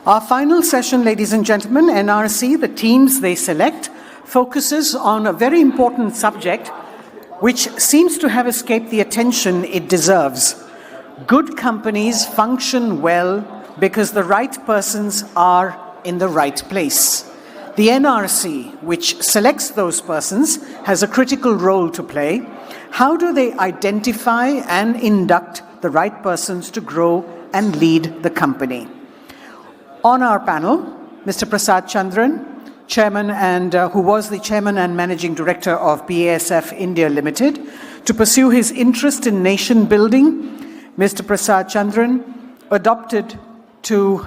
Our final session, ladies and gentlemen, NRC, the teams they select, focuses on a very important subject which seems to have escaped the attention it deserves. Good companies function well because the right persons are in the right place. The NRC, which selects those persons, has a critical role to play. How do they identify and induct the right persons to grow and lead the company? On our panel, Mr. Prasad Chandran, Chairman and who was the Chairman and Managing Director of BASF India Limited, to pursue his interest in nation building. Mr. Prasad Chandran adopted to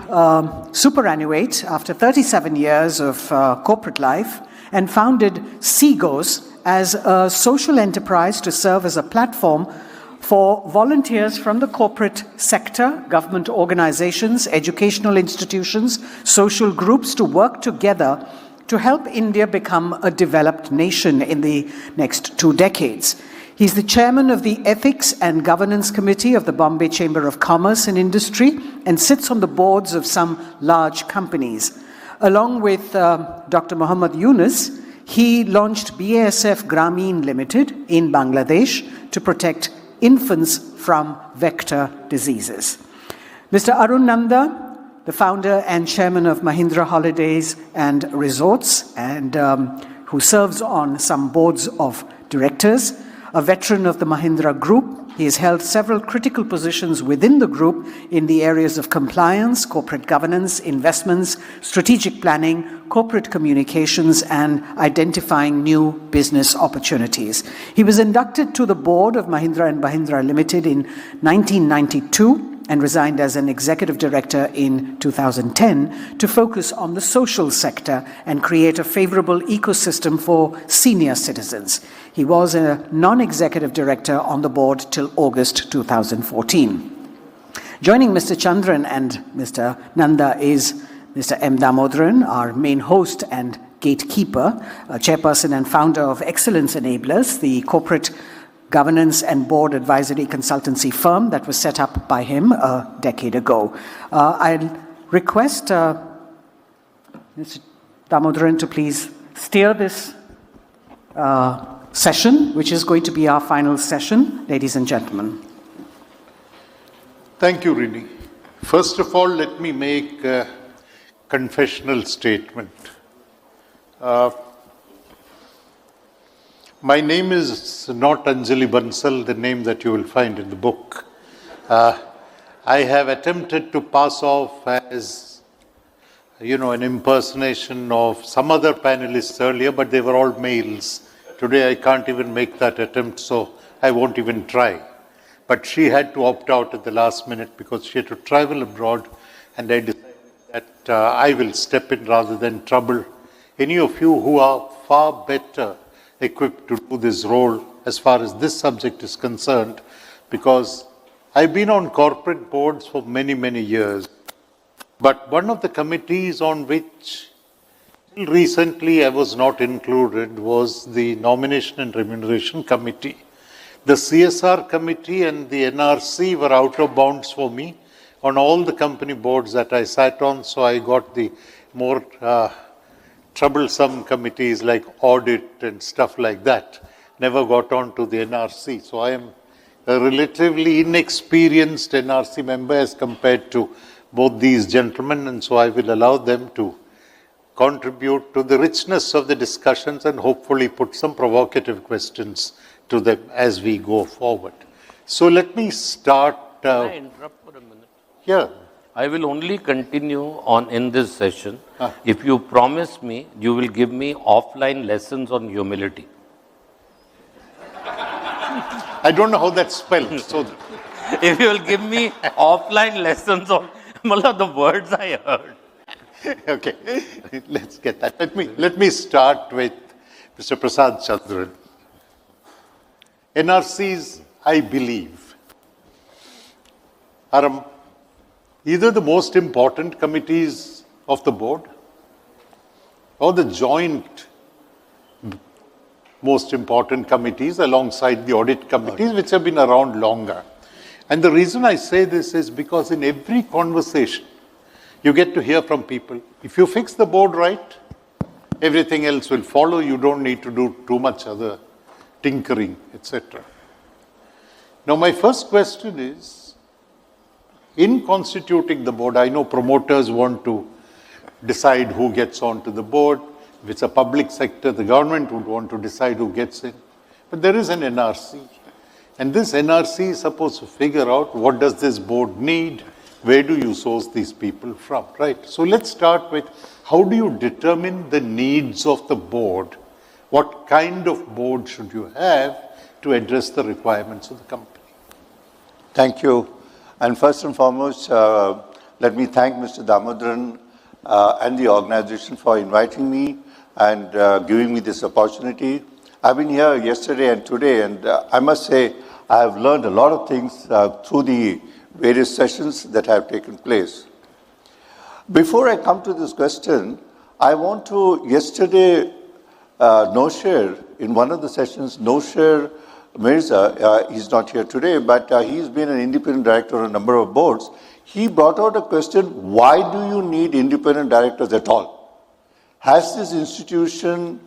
superannuate after 37 years of corporate life and founded SEGOS as a social enterprise to serve as a platform for volunteers from the corporate sector, government organizations, educational institutions, social groups to work together to help India become a developed nation in the next 2 decades. He's the chairman of the Ethics and Governance Committee of the Bombay Chamber of Commerce and Industry and sits on the boards of some large companies. Along with Dr. Muhammad Yunus, he launched BASF Grameen Limited in Bangladesh to protect infants from vector diseases. Mr. Arun Nanda, the founder and chairman of Mahindra Holidays and Resorts, and who serves on some boards of directors, a veteran of the Mahindra Group. He has held several critical positions within the group in the areas of compliance, corporate governance, investments, strategic planning, corporate communications, and identifying new business opportunities. He was inducted to the board of Mahindra & Mahindra Limited in 1992 and resigned as an executive director in 2010 to focus on the social sector and create a favorable ecosystem for senior citizens. He was a non-executive director on the board till August 2014. Joining Mr. Chandran and Mr. Nanda is Mr. M. Damodaran, our main host and gatekeeper, chairperson and founder of Excellence Enablers, the corporate governance and board advisory consultancy firm that was set up by him a decade ago. I'll request Mr. Damodaran to please steer this session, which is going to be our final session, ladies and gentlemen. Thank you, Rini. First of all, let me make a confessional statement. My name is not Anjali Bansal, the name that you will find in the book. I have attempted to pass off as, an impersonation of some other panelists earlier, but they were all males. Today I can't even make that attempt, so I won't even try. But she had to opt out at the last minute because she had to travel abroad, and I decided that I will step in rather than trouble any of you who are far better equipped to do this role as far as this subject is concerned, because I've been on corporate boards for many, many years. But one of the committees on which till recently I was not included was the Nomination and Remuneration Committee. The CSR committee and the NRC were out of bounds for me on all the company boards that I sat on, so I got the more troublesome committees like audit and stuff like that. Never got on to the NRC. So I am a relatively inexperienced NRC member as compared to both these gentlemen, and so I will allow them to contribute to the richness of the discussions and hopefully put some provocative questions to them as we go forward. So let me start. Can I interrupt for a minute? Yeah. I will only continue on in this session if you promise me you will give me offline lessons on humility. I don't know how that's spelled. So if you will give me offline lessons on the words I heard. Okay, let's get that. Let me start with Mr. Prasad Chandran. NRCs, I believe, are either the most important committees of the board or the joint most important committees alongside the audit committees, which have been around longer. And the reason I say this is because in every conversation, You get to hear from people. If you fix the board right, everything else will follow. You don't need to do too much other tinkering, etc. Now, my first question is, in constituting the board, I know promoters want to decide who gets onto the board. If it's a public sector, the government would want to decide who gets in. But there is an NRC. And this NRC is supposed to figure out what does this board need, where do you source these people from, right? So let's start with, how do you determine the needs of the board? What kind of board should you have to address the requirements of the company? Thank you. And first and foremost, let me thank Mr. Damodaran and the organization for inviting me and giving me this opportunity. I've been here yesterday and today, and I must say I have learned a lot of things through the various sessions that have taken place. Before I come to this question, I want to, yesterday, Noshir, in one of the sessions, Noshir Mirza, he's not here today, but he's been an independent director on a number of boards. He brought out a question, why do you need independent directors at all? Has this institution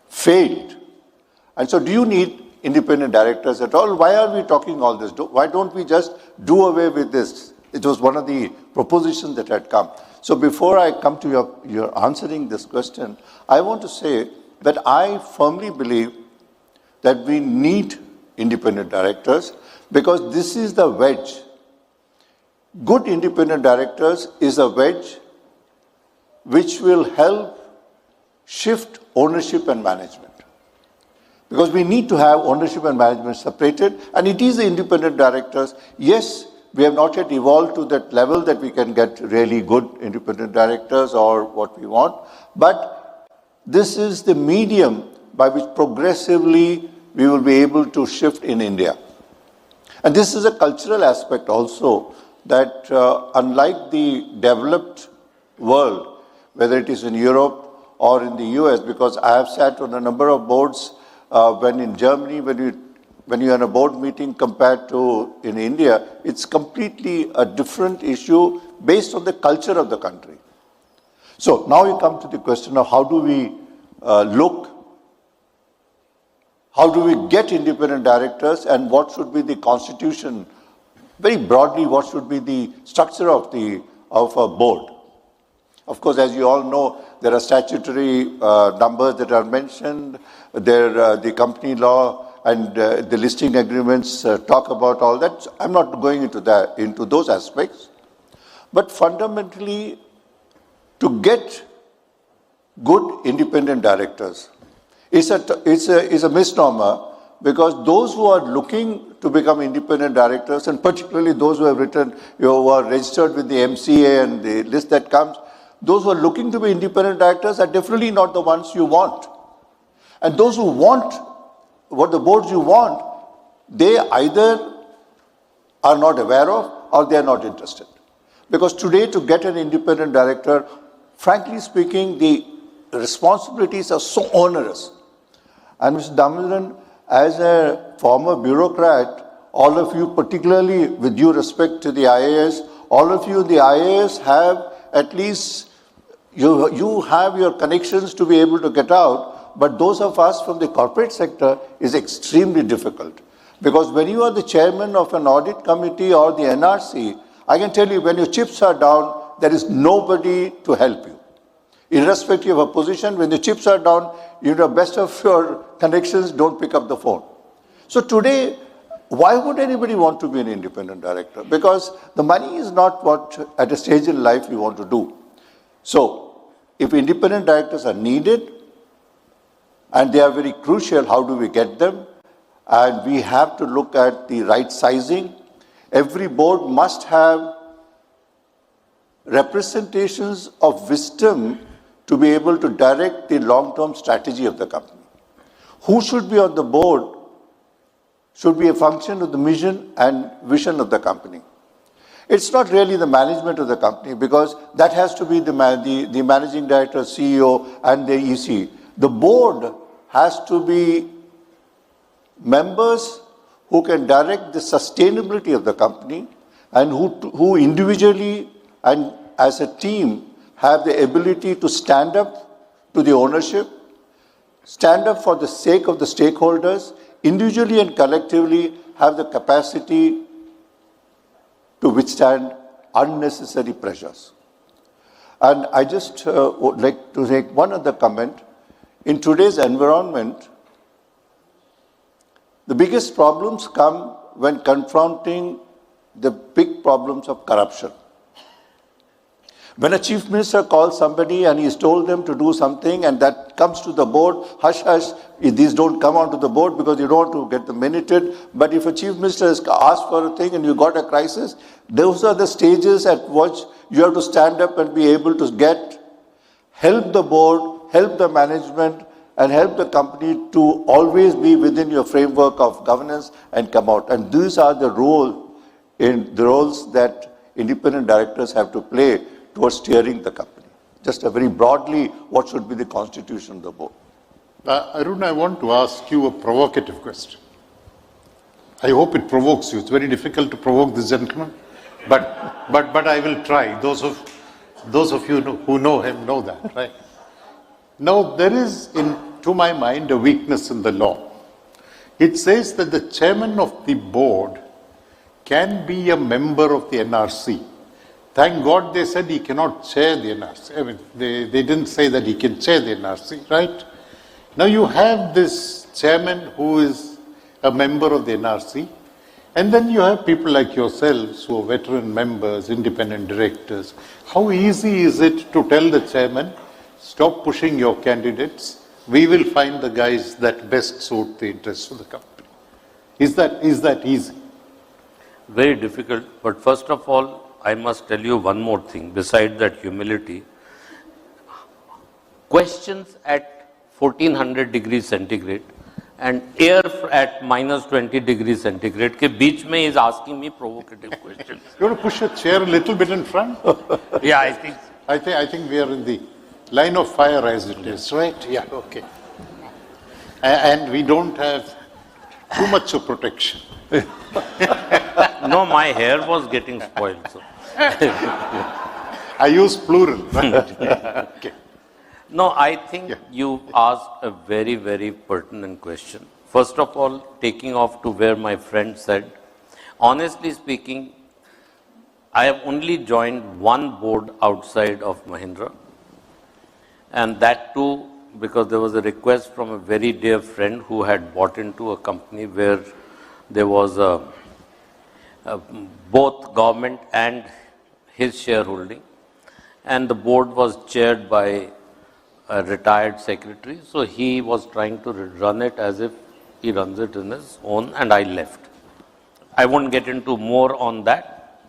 failed? And so do you need independent directors at all? Why are we talking all this? Why don't we just do away with this? It was one of the propositions that had come. So before I come to your answering this question, I want to say that I firmly believe that we need independent directors because this is the wedge. Good independent directors is a wedge which will help shift ownership and management. Because we need to have ownership and management separated, and it is the independent directors. Yes, we have not yet evolved to that level that we can get really good independent directors or what we want, but this is the medium by which progressively we will be able to shift in India. And this is a cultural aspect also that unlike the developed world, whether it is in Europe or in the US, because I have sat on a number of boards when in Germany, when you're in a board meeting compared to in India, it's completely a different issue based on the culture of the country. So now you come to the question of how do we how do we get independent directors and what should be the constitution, very broadly, what should be the structure of a board. Of course, as you all know, there are statutory numbers that are mentioned, the company law and the listing agreements talk about all that. I'm not going into those aspects. But fundamentally, to get good independent directors is a misnomer, because those who are looking to become independent directors, and particularly those who have who are registered with the MCA and the list that comes, those who are looking to be independent directors are definitely not the ones you want. And those who want what the boards you want, they either are not aware of or they are not interested. Because today, to get an independent director, frankly speaking, the responsibilities are so onerous. And Mr. Damodaran, as a former bureaucrat, all of you, particularly with due respect to the IAS, all of you in the IAS have at least, you have your connections to be able to get out, but those of us from the corporate sector is extremely difficult. Because when you are the chairman of an audit committee or the NRC, I can tell you when your chips are down, there is nobody to help you. Irrespective of position, when the chips are down, you know, best of your connections don't pick up the phone. So today, why would anybody want to be an independent director? Because the money is not what at a stage in life you want to do. So if independent directors are needed and they are very crucial, how do we get them? And we have to look at the right sizing. Every board must have representations of wisdom to be able to direct the long-term strategy of the company. Who should be on the board should be a function of the mission and vision of the company. It's not really the management of the company, because that has to be the managing director, CEO, and the EC. The board has to be members who can direct the sustainability of the company and who individually and as a team, have the ability to stand up to the ownership, stand up for the sake of the stakeholders, individually and collectively have the capacity to withstand unnecessary pressures. And I just would like to make one other comment. In today's environment, the biggest problems come when confronting the big problems of corruption. When a chief minister calls somebody and he's told them to do something and that comes to the board, hush, hush, these don't come onto the board because you don't want to get them minuted. But if a chief minister has asked for a thing and you got a crisis, those are the stages at which you have to stand up and be able to help the board, help the management, and help the company to always be within your framework of governance and come out. And these are the roles that independent directors have to play towards steering the company. Just a very broadly, what should be the constitution of the board? Arun, I want to ask you a provocative question. I hope it provokes you. It's very difficult to provoke this gentleman, but I will try. Those of you who know him know that, right? Now, there is, to my mind, a weakness in the law. It says that the chairman of the board can be a member of the NRC. Thank God they said he cannot chair the NRC. I mean, they didn't say that he can chair the NRC, right? Now you have this chairman who is a member of the NRC, and then you have people like yourselves who are veteran members, independent directors. How easy is it to tell the chairman, stop pushing your candidates, we will find the guys that best suit the interests of the company? Is that easy? Very difficult, but first of all, I must tell you one more thing, besides that humility. Questions at 1400 degrees centigrade and air at minus 20 degrees centigrade ke beech mein is asking me provocative questions. You want to push a chair a little bit in front? Yeah, I think. I think we are in the line of fire as it is, right? Yeah, okay. And we don't have too much of protection. No, my hair was getting spoiled. So. I use plural. Okay. No, I think you asked a very, very pertinent question. First of all, taking off to where my friend said, honestly speaking, I have only joined one board outside of Mahindra, and that too because there was a request from a very dear friend who had bought into a company where there was both government and his shareholding, and the board was chaired by a retired secretary, so he was trying to run it as if he runs it in his own, and I left. I won't get into more on that.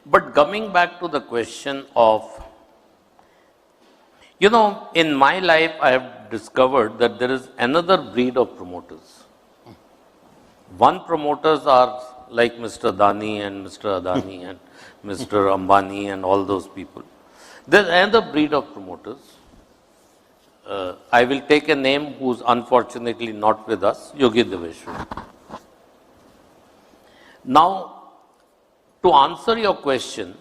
But coming back to the question of, in my life I have discovered that there is another breed of promoters. One promoters are like Mr. Dani and Mr. Adani and Mr. Ambani and all those people. There's another breed of promoters. I will take a name who's unfortunately not with us, Yogi Deveshwar. Now, to answer your question,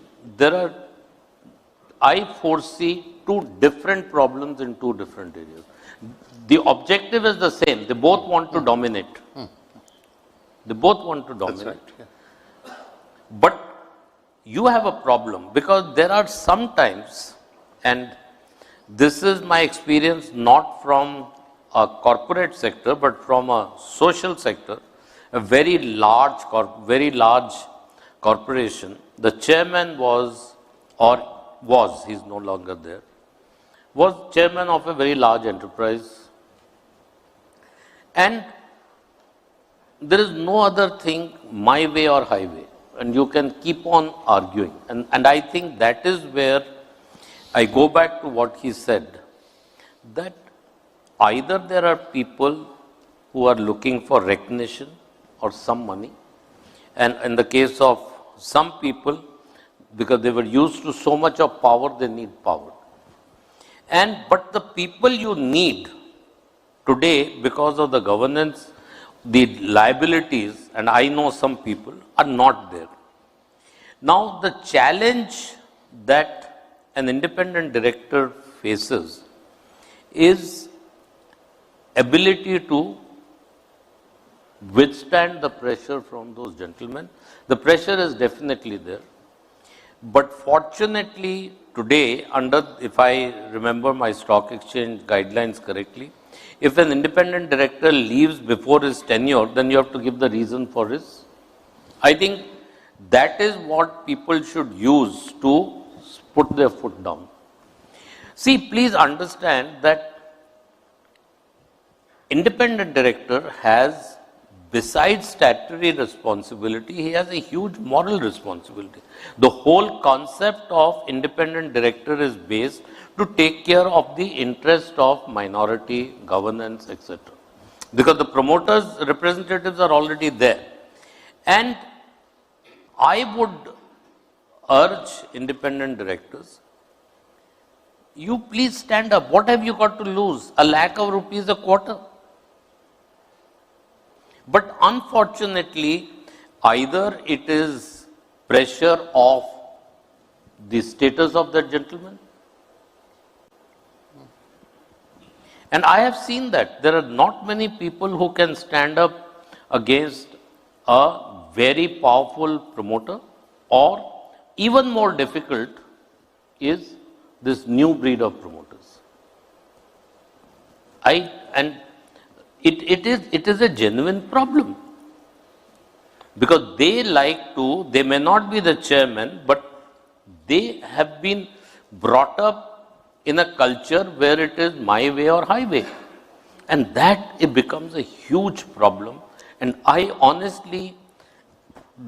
I foresee two different problems in two different areas. The objective is the same. They both want to dominate. They both want to dominate. That's right. Yeah. But you have a problem because there are sometimes, and this is my experience not from a corporate sector but from a social sector, a very large corporation. The chairman he's no longer there, was chairman of a very large enterprise. And there is no other thing, my way or highway, and you can keep on arguing. And I think that is where I go back to what he said, that either there are people who are looking for recognition or some money, and in the case of some people, because they were used to so much of power, they need power. But the people you need today, because of the governance, the liabilities, and I know some people, are not there. Now the challenge that an independent director faces is ability to withstand the pressure from those gentlemen. The pressure is definitely there. But fortunately, today, if I remember my stock exchange guidelines correctly, if an independent director leaves before his tenure, then you have to give the reason for his. I think that is what people should use to put their foot down. See, please understand that independent director has, besides statutory responsibility, he has a huge moral responsibility. The whole concept of independent director is based to take care of the interest of minority, governance, etc. Because the promoters' representatives are already there. And I would urge independent directors, you please stand up. What have you got to lose? 1 lakh of rupees a quarter. But unfortunately, either it is pressure of the status of that gentleman. And I have seen that there are not many people who can stand up against a very powerful promoter, or even more difficult is this new breed of promoters. It is a genuine problem, because they may not be the chairman, but they have been brought up in a culture where it is my way or highway, and that it becomes a huge problem. And I honestly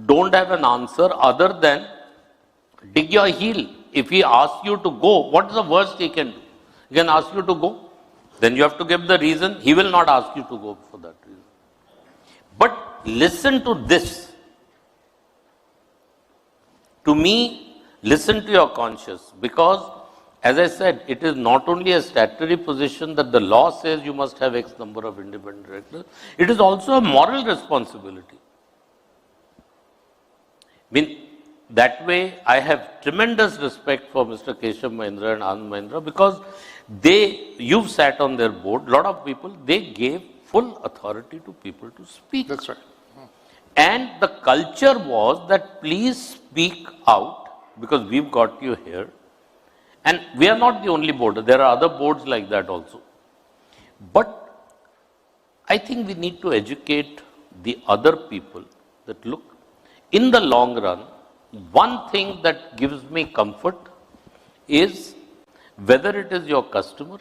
don't have an answer other than dig your heel. If he asks you to go, what is the worst he can do? He can ask you to go. Then you have to give the reason. He will not ask you to go for that reason. But listen to this. To me, listen to your conscience, because as I said, it is not only a statutory position that the law says you must have X number of independent directors, it is also a moral responsibility. That way, I have tremendous respect for Mr. Keshav Mahindra and Anand Mahindra, because you've sat on their board, lot of people, they gave full authority to people to speak. That's right. And the culture was that please speak out, because we've got you here. And we are not the only board, there are other boards like that also. But I think we need to educate the other people that look, in the long run, one thing that gives me comfort is whether it is your customer,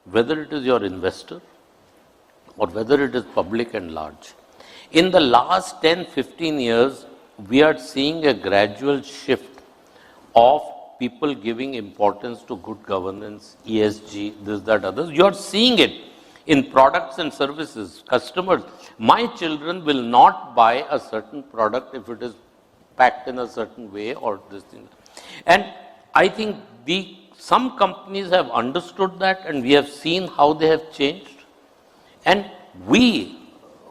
whether it is your investor, or whether it is public and large. In the last 10-15 years, we are seeing a gradual shift of people giving importance to good governance, ESG, this, that, others. You are seeing it in products and services. Customers, my children will not buy a certain product if it is packed in a certain way or this thing. And I think some companies have understood that, and we have seen how they have changed. And we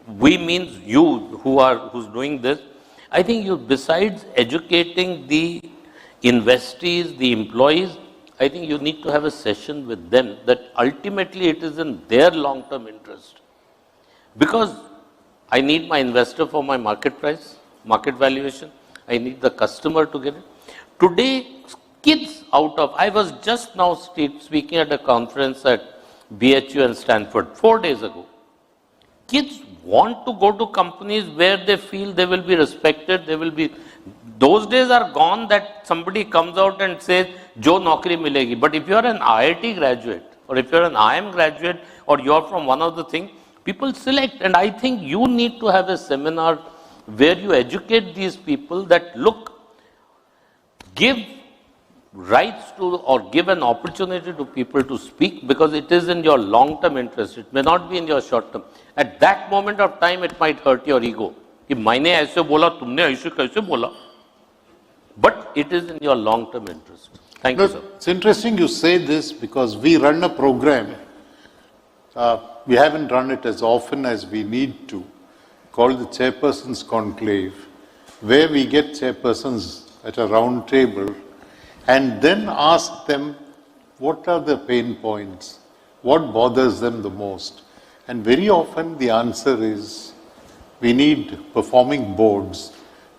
means you who's doing this. I think you, besides educating the investees, the employees, I think you need to have a session with them that ultimately it is in their long-term interest. Because I need my investor for my market price, market valuation. I need the customer to get it. Today, kids I was just now speaking at a conference at BHU and Stanford 4 days ago. Kids want to go to companies where they feel they will be respected, those days are gone that somebody comes out and says, Jo naukri milegi. But if you are an IIT graduate, or if you are an IIM graduate, or you are from one of the things, people select. And I think you need to have a seminar where you educate these people that, look, give rights to, or give an opportunity to people to speak, because it is in your long-term interest. It may not be in your short-term. At that moment of time, it might hurt your ego. कि मैंने ऐसे बोला, तुमने ऐसे कैसे बोला? But it is in your long-term interest. Thank you, sir. It's interesting you say this, because we run a program. We haven't run it as often as we need to, called the Chairperson's Conclave, where we get chairpersons at a round table and then ask them what are the pain points, what bothers them the most. And very often the answer is we need performing boards.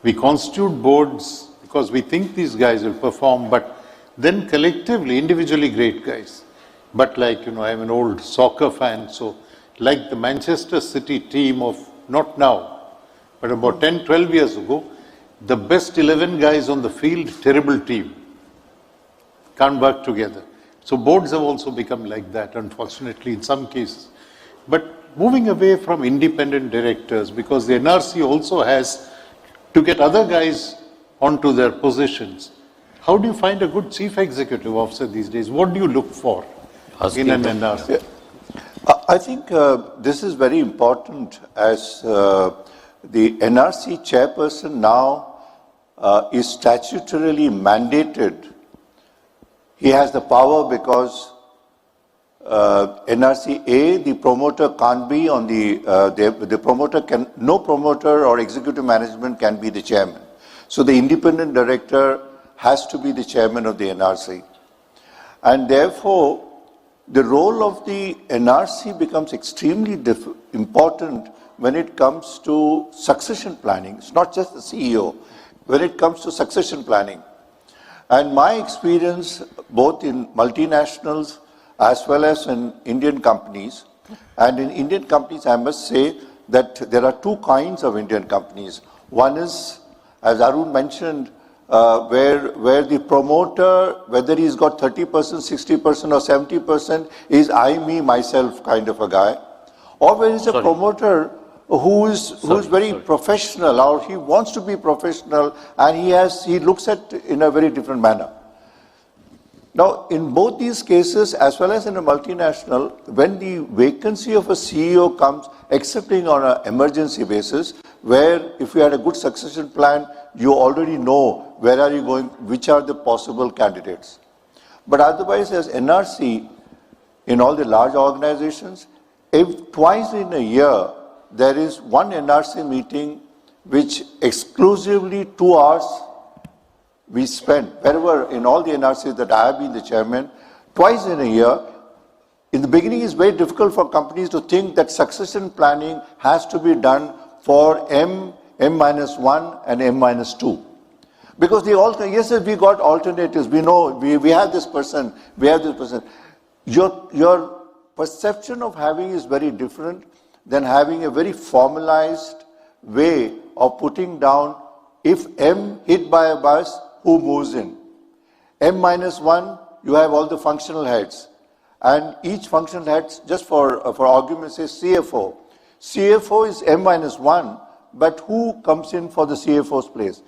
We constitute boards because we think these guys will perform, but then collectively, individually great guys. But like, I'm an old soccer fan, so like the Manchester City team of, not now, but about 10, 12 years ago, the best 11 guys on the field, terrible team. Can't work together. So boards have also become like that, unfortunately, in some cases. But moving away from independent directors, because the NRC also has to get other guys onto their positions. How do you find a good chief executive officer these days? What do you look for in an NRC? I think this is very important, as the NRC chairperson now is statutorily mandated. He has the power because NRC the promoter can't be on the promoter can, no promoter or executive management can be the chairman. So the independent director has to be the chairman of the NRC. And therefore, the role of the NRC becomes extremely important when it comes to succession planning. It's not just the CEO, when it comes to succession planning. And my experience, both in multinationals as well as in Indian companies, and in Indian companies, I must say that there are two kinds of Indian companies. One is, as Arun mentioned, where the promoter, whether he's got 30%, 60% or 70%, is I, me, myself kind of a guy. Or where is a promoter who's very professional, or he wants to be professional, and he looks at it in a very different manner. Now, in both these cases, as well as in a multinational, when the vacancy of a CEO comes, excepting on an emergency basis, where if you had a good succession plan, you already know where are you going, which are the possible candidates. But otherwise, as NRC, in all the large organizations, twice in a year, there is one NRC meeting which exclusively 2 hours we spend, wherever in all the NRCs that I have been the chairman, twice in a year. In the beginning, it's very difficult for companies to think that succession planning has to be done for M-1 and M-2. Because they all say, yes, we got alternatives, we know, we have this person, we have this person. Your perception of having is very different than having a very formalized way of putting down, if M hit by a bus, who moves in. M-1, you have all the functional heads. And each functional head, just for argument's sake, CFO. CFO is M-1, but who comes in for the CFO's place?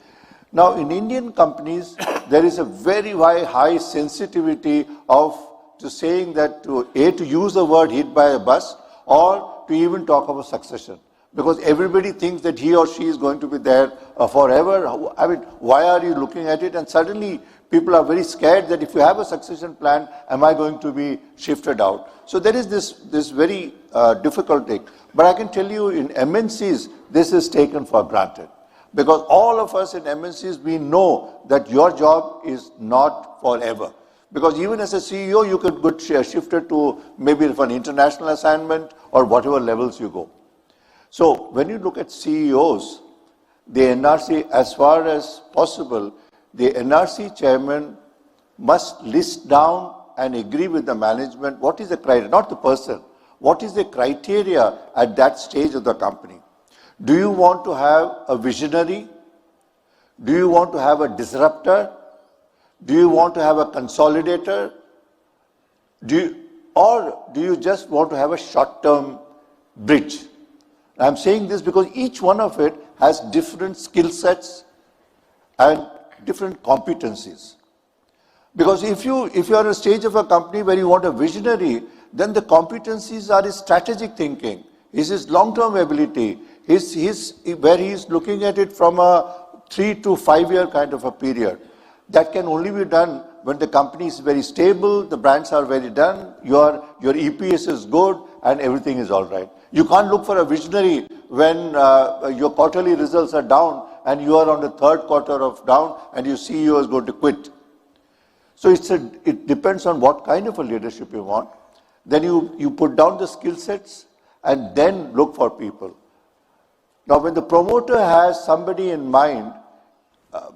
Now, in Indian companies, there is a very high sensitivity to saying that to use the word hit by a bus, or to even talk about succession. Because everybody thinks that he or she is going to be there forever. I mean, why are you looking at it? And suddenly people are very scared that if you have a succession plan, am I going to be shifted out? So there is this very difficult thing. But I can tell you in MNCs, this is taken for granted. Because all of us in MNCs, we know that your job is not forever. Because even as a CEO, you could get shifted to maybe for an international assignment or whatever levels you go. So when you look at CEOs, the NRC, as far as possible, the NRC chairman must list down and agree with the management what is the criteria, not the person, what is the criteria at that stage of the company. Do you want to have a visionary? Do you want to have a disruptor? Do you want to have a consolidator? Or do you just want to have a short-term bridge? I'm saying this because each one of it has different skill sets and different competencies. Because if you are at a stage of a company where you want a visionary, then the competencies are his strategic thinking, his long-term ability, where he's looking at it from a 3 to 5 year kind of a period. That can only be done when the company is very stable, the brands are very done, your EPS is good, and everything is all right. You can't look for a visionary when your quarterly results are down and you are on the third quarter of down and your CEO is going to quit. So it depends on what kind of a leadership you want. Then you put down the skill sets and then look for people. Now, when the promoter has somebody in mind,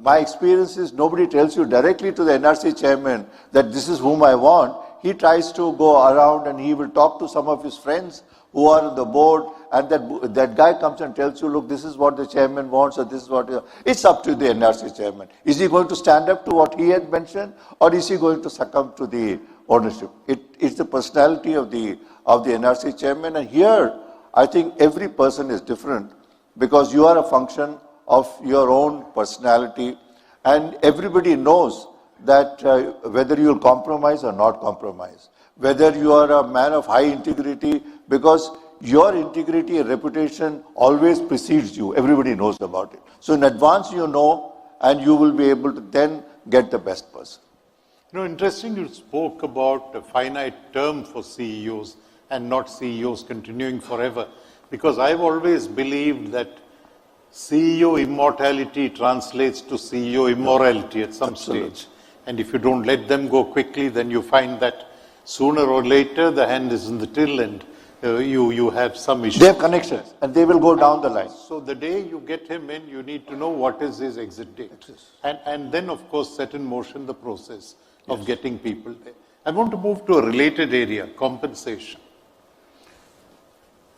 my experience is nobody tells you directly to the NRC chairman that this is whom I want. He tries to go around and he will talk to some of his friends who are on the board, and that guy comes and tells you, look, this is what the chairman wants, or this is what... It's up to the NRC chairman. Is he going to stand up to what he had mentioned, or is he going to succumb to the ownership? It's the personality of the NRC chairman, and here I think every person is different because you are a function of your own personality, and everybody knows that whether you will compromise or not compromise, whether you are a man of high integrity, because your integrity and reputation always precedes you. Everybody knows about it. So in advance you know, and you will be able to then get the best person. You know, interesting you spoke about a finite term for CEOs and not CEOs continuing forever, because I've always believed that CEO immortality translates to CEO immorality at some stage. And if you don't let them go quickly, then you find that sooner or later the hand is in the till and you have some issues. They have connections and they will go down the line. So the day you get him in, you need to know what is his exit date. And then, of course, set in motion the process of getting people there. I want to move to a related area, compensation.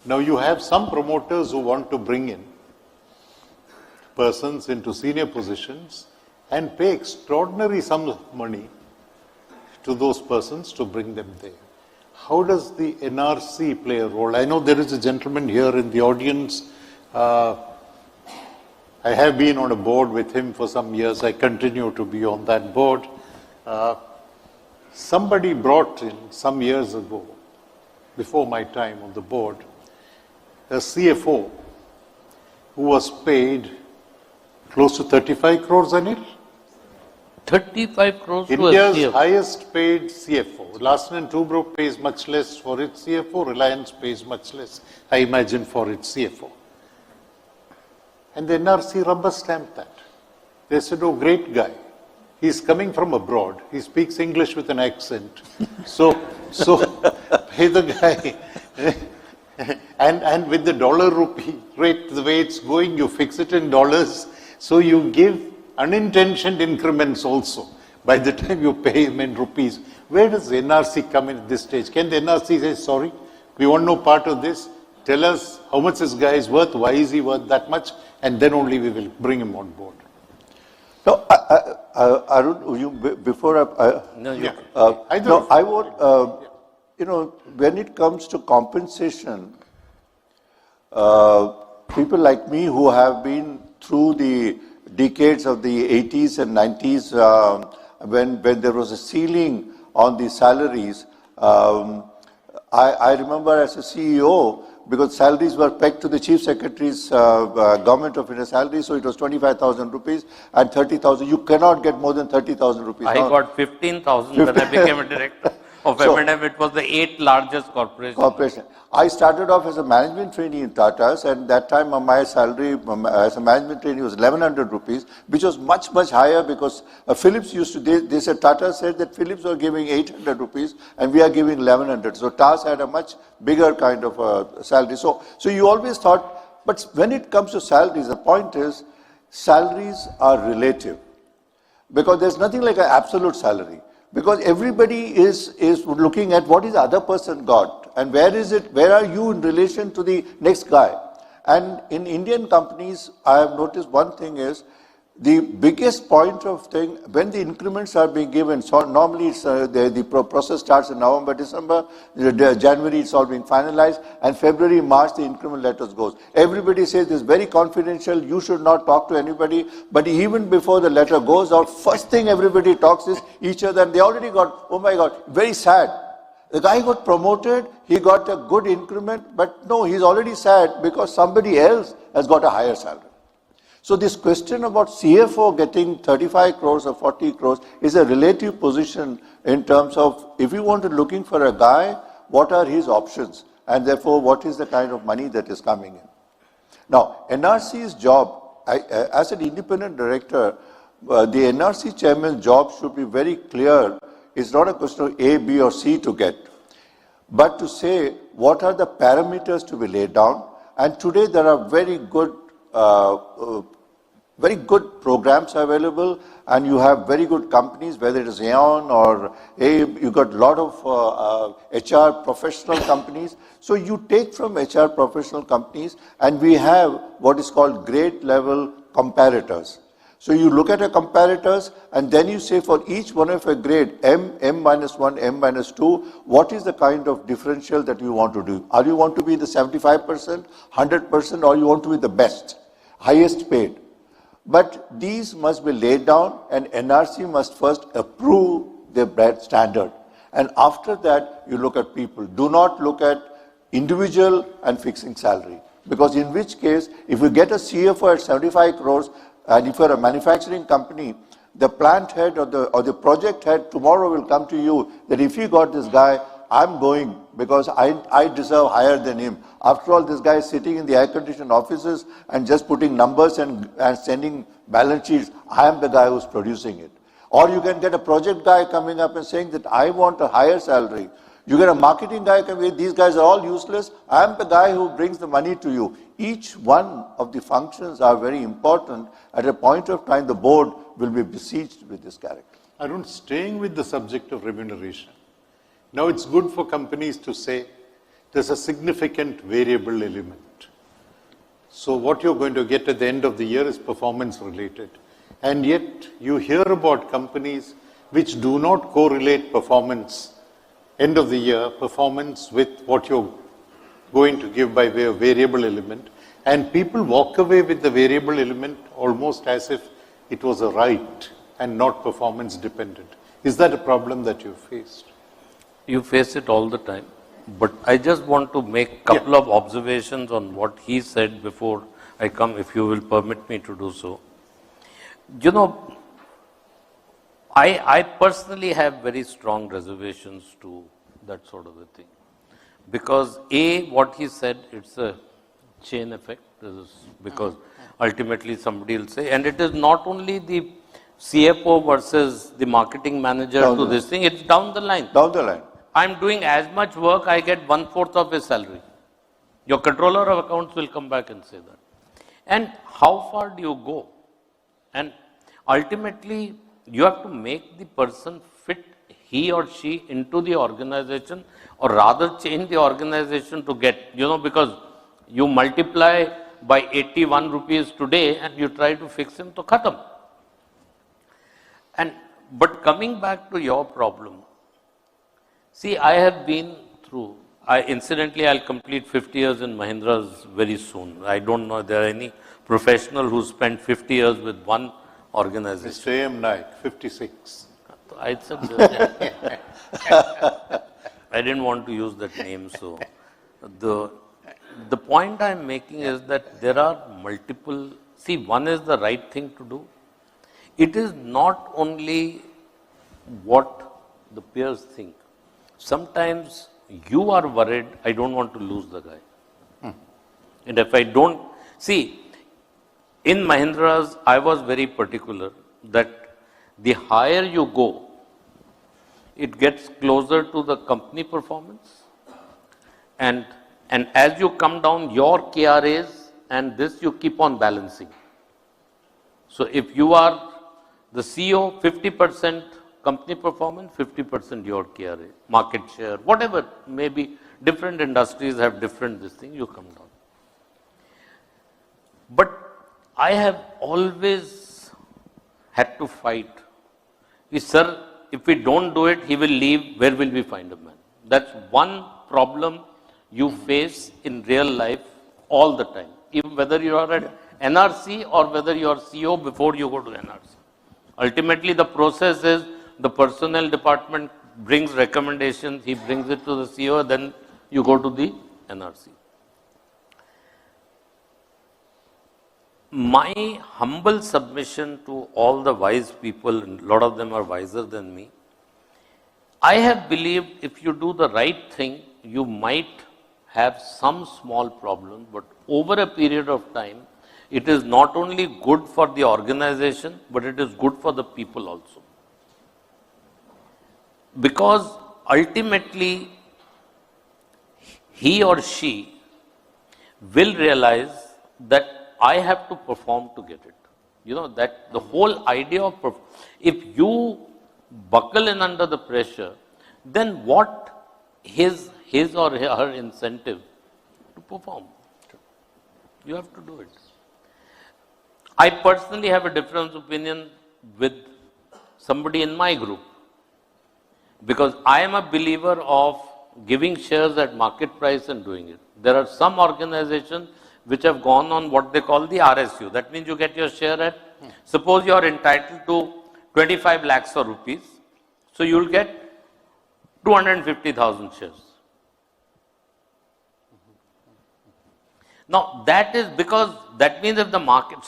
Now, you have some promoters who want to bring in persons into senior positions and pay extraordinary sums of money to those persons to bring them there. How does the NRC play a role? I know there is a gentleman here in the audience. I have been on a board with him for some years. I continue to be on that board. Somebody brought in some years ago, before my time on the board, a CFO who was paid close to 35 crores, Anil? 35 crores India's to a CFO. highest paid CFO. Larsen & Toubro pays much less for its CFO. Reliance pays much less, I imagine, for its CFO. And the NRC rubber stamped that. They said, oh, great guy. He's coming from abroad. He speaks English with an accent. So pay the guy. And with the dollar rupee rate, the way it's going, you fix it in dollars. So you give unintentioned increments also by the time you pay him in rupees. Where does the NRC come in at this stage? Can the NRC say, sorry, we want no part of this. Tell us how much this guy is worth, why is he worth that much, and then only we will bring him on board. No, Arun, before I would, you know, when it comes to compensation, people like me who have been through the decades of the 80s and 90s, when there was a ceiling on the salaries, I remember as a CEO, because salaries were pegged to the Chief Secretary's Government of India salary, so it was 25,000 rupees and 30,000. You cannot get more than 30,000 rupees. I got 15,000 when I became a director of M&M. It was the 8th largest corporation. I started off as a management trainee in Tata's, and that time my salary as a management trainee was 1,100 rupees, which was much, much higher because Philips used to, they said, Tata said that Philips were giving 800 rupees and we are giving 1,100. So TAS had a much bigger kind of salary. So you always thought, but when it comes to salaries, the point is salaries are relative because there's nothing like an absolute salary. Because everybody is looking at what is the other person got and where are you in relation to the next guy. And in Indian companies, I have noticed one thing is, the biggest point of thing, when the increments are being given, so normally it's, the process starts in November, December, January it's all being finalized, and February, March the increment letters goes. Everybody says this is very confidential, you should not talk to anybody, but even before the letter goes out, first thing everybody talks is each other, and they already got, oh my God, very sad. The guy got promoted, he got a good increment, but no, he's already sad because somebody else has got a higher salary. So this question about CFO getting 35 crores or 40 crores is a relative position in terms of if you want to looking for a guy, what are his options? And therefore, what is the kind of money that is coming in? Now, NRC's job, as an independent director, the NRC chairman's job should be very clear. It's not a question of A, B, or C to get, but to say what are the parameters to be laid down. And today there are very good programs available, and you have very good companies, whether it is Aeon or you got a lot of HR professional companies. So you take from HR professional companies, and we have what is called grade level comparators. So you look at a comparators, and then you say for each one of a grade, M, M-1, M-2, what is the kind of differential that you want to do? Are you want to be the 75%, 100%, or you want to be the best, highest paid? But these must be laid down, and NRC must first approve their brand standard. And after that, you look at people. Do not look at individual and fixing salary. Because in which case, if you get a CFO at 75 crores, and if you're a manufacturing company, the plant head or the project head tomorrow will come to you that if you got this guy, I'm going because I deserve higher than him. After all, this guy is sitting in the air-conditioned offices and just putting numbers and sending balance sheets. I am the guy who's producing it. Or you can get a project guy coming up and saying that I want a higher salary. You get a marketing guy coming, these guys are all useless. I am the guy who brings the money to you. Each one of the functions are very important. At a point of time, the board will be besieged with this character. Arun, staying with the subject of remuneration. Now it's good for companies to say there's a significant variable element. So what you're going to get at the end of the year is performance related. And yet you hear about companies which do not correlate performance, end of the year performance with what you're going to give by way of variable element. And people walk away with the variable element almost as if it was a right and not performance dependent. Is that a problem that you faced? You face it all the time. But I just want to make a couple of observations on what he said before I come, if you will permit me to do so. You know, I personally have very strong reservations to that sort of a thing. Because what he said, it's a chain effect, because ultimately somebody will say, and it is not only the CFO versus the marketing manager to this thing, it's down the line. Down the line. I'm doing as much work, I get 1/4 of his salary. Your controller of accounts will come back and say that. And how far do you go? And ultimately, you have to make the person fit he or she into the organization, or rather change the organization to get, because you multiply by 81 rupees today and you try to fix him to khatam. But coming back to your problem, see, I have been through, incidentally, I'll complete 50 years in Mahindras very soon. I don't know if there are any professional who spent 50 years with one organization. Mr. A.M. Naik, 56. I said, I didn't want to use that name. So the point I'm making is that there are multiple, see, one is the right thing to do. It is not only what the peers think. Sometimes you are worried, I don't want to lose the guy. And if I don't, see, in Mahindras, I was very particular that the higher you go, it gets closer to the company performance. And as you come down, your KRAs and this you keep on balancing. So if you are the CEO, 50% company performance, 50% your KRA, market share, whatever, maybe different industries have different this thing, you come down. But I have always had to fight. Sir, if we don't do it, he will leave, where will we find a man? That's one problem you face in real life all the time, even whether you are at NRC or whether you are CEO before you go to NRC. Ultimately, the process is the personnel department brings recommendations, he brings it to the CEO, then you go to the NRC. My humble submission to all the wise people, and a lot of them are wiser than me, I have believed if you do the right thing, you might have some small problem, but over a period of time, it is not only good for the organization, but it is good for the people also. Because ultimately, he or she will realize that I have to perform to get it. You know, that the whole idea of, if you buckle in under the pressure, then what his or her incentive to perform? You have to do it. I personally have a different opinion with somebody in my group, because I am a believer of giving shares at market price and doing it. There are some organizations which have gone on what they call the RSU. That means you get your share at, suppose you are entitled to 25 lakhs of rupees, so you will get 250,000 shares. Now that is because, that means if the market,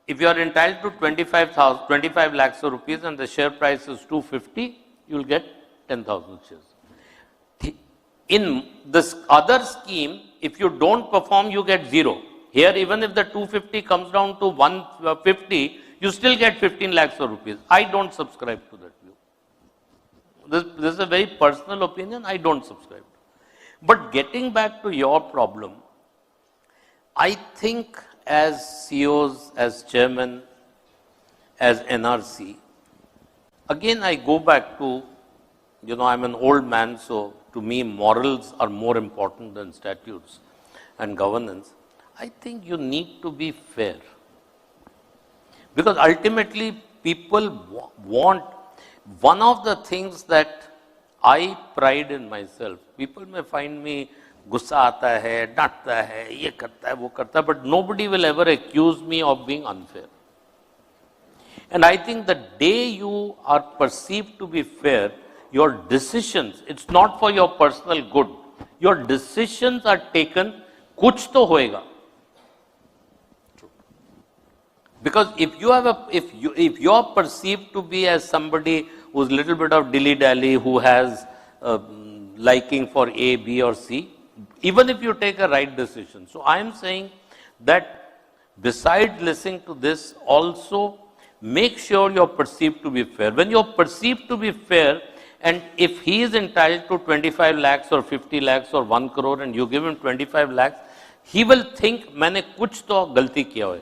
if you are entitled to 25 lakhs of rupees and the share price is 250, you will get 10,000 shares. In this other scheme, if you don't perform, you get 0. Here, even if the 250 comes down to 150, you still get 15 lakhs of rupees. I don't subscribe to that view. This is a very personal opinion. I don't subscribe. But getting back to your problem, I think as CEOs, as chairman, as NRC, again I go back to, you know, I'm an old man, so to me morals are more important than statutes and governance. I think you need to be fair. Because ultimately people want, one of the things that I pride in myself, people may find me गुस्सा आता है, डांटता है, ये करता है, वो करता है, but nobody will ever accuse me of being unfair. And I think the day you are perceived to be fair, your decisions, it's not for your personal good. Your decisions are taken, कुछ तो होएगा. Because if you have if you are perceived to be as somebody who's a little bit of dilly-dally, who has liking for A, B or C, even if you take a right decision. So I am saying that besides listening to this, also make sure you're perceived to be fair. When you're perceived to be fair, and if he is entitled to 25 lakhs or 50 lakhs or 1 crore and you give him 25 lakhs, he will think, मैंने कुछ तो गलती किया होगा.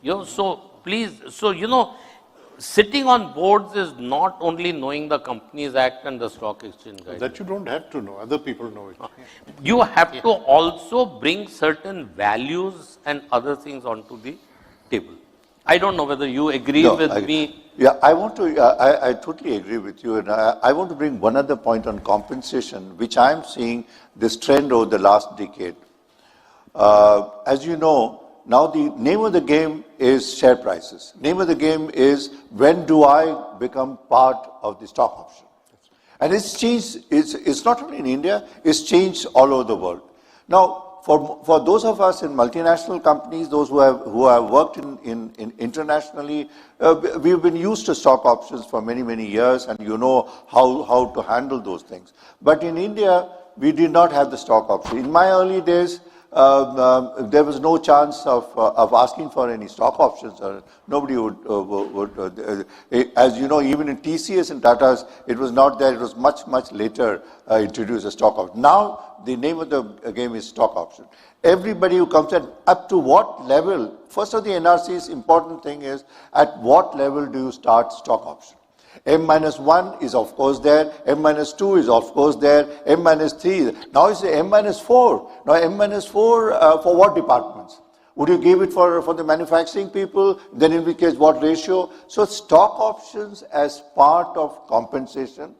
You know, so please, so you know, sitting on boards is not only knowing the Companies Act and the Stock Exchange Guidelines. That you don't have to know, other people know it. You have to also bring certain values and other things onto the table. I don't know whether you agree with me. Yeah, I want to, I totally agree with you. And I want to bring one other point on compensation, which I am seeing this trend over the last decade. As you know, now the name of the game is share prices. Name of the game is, when do I become part of the stock option? And it's changed, it's not only in India, it's changed all over the world. Now, for those of us in multinational companies, those who have worked in internationally, we've been used to stock options for many, many years, and you know how to handle those things. But in India, we did not have the stock option. In my early days, there was no chance of asking for any stock options. Nobody would as you know, even in TCS and Tata's, it was not there. It was much, much later introduced a stock option. Now, the name of the game is stock option. Everybody who comes in, up to what level, first of the NRC's important thing is, at what level do you start stock option? M-1 is of course there, M-2 is of course there, M-3. Now it's M-4. Now M-4 for what departments? Would you give it for the manufacturing people? Then in which case what ratio? So stock options as part of compensation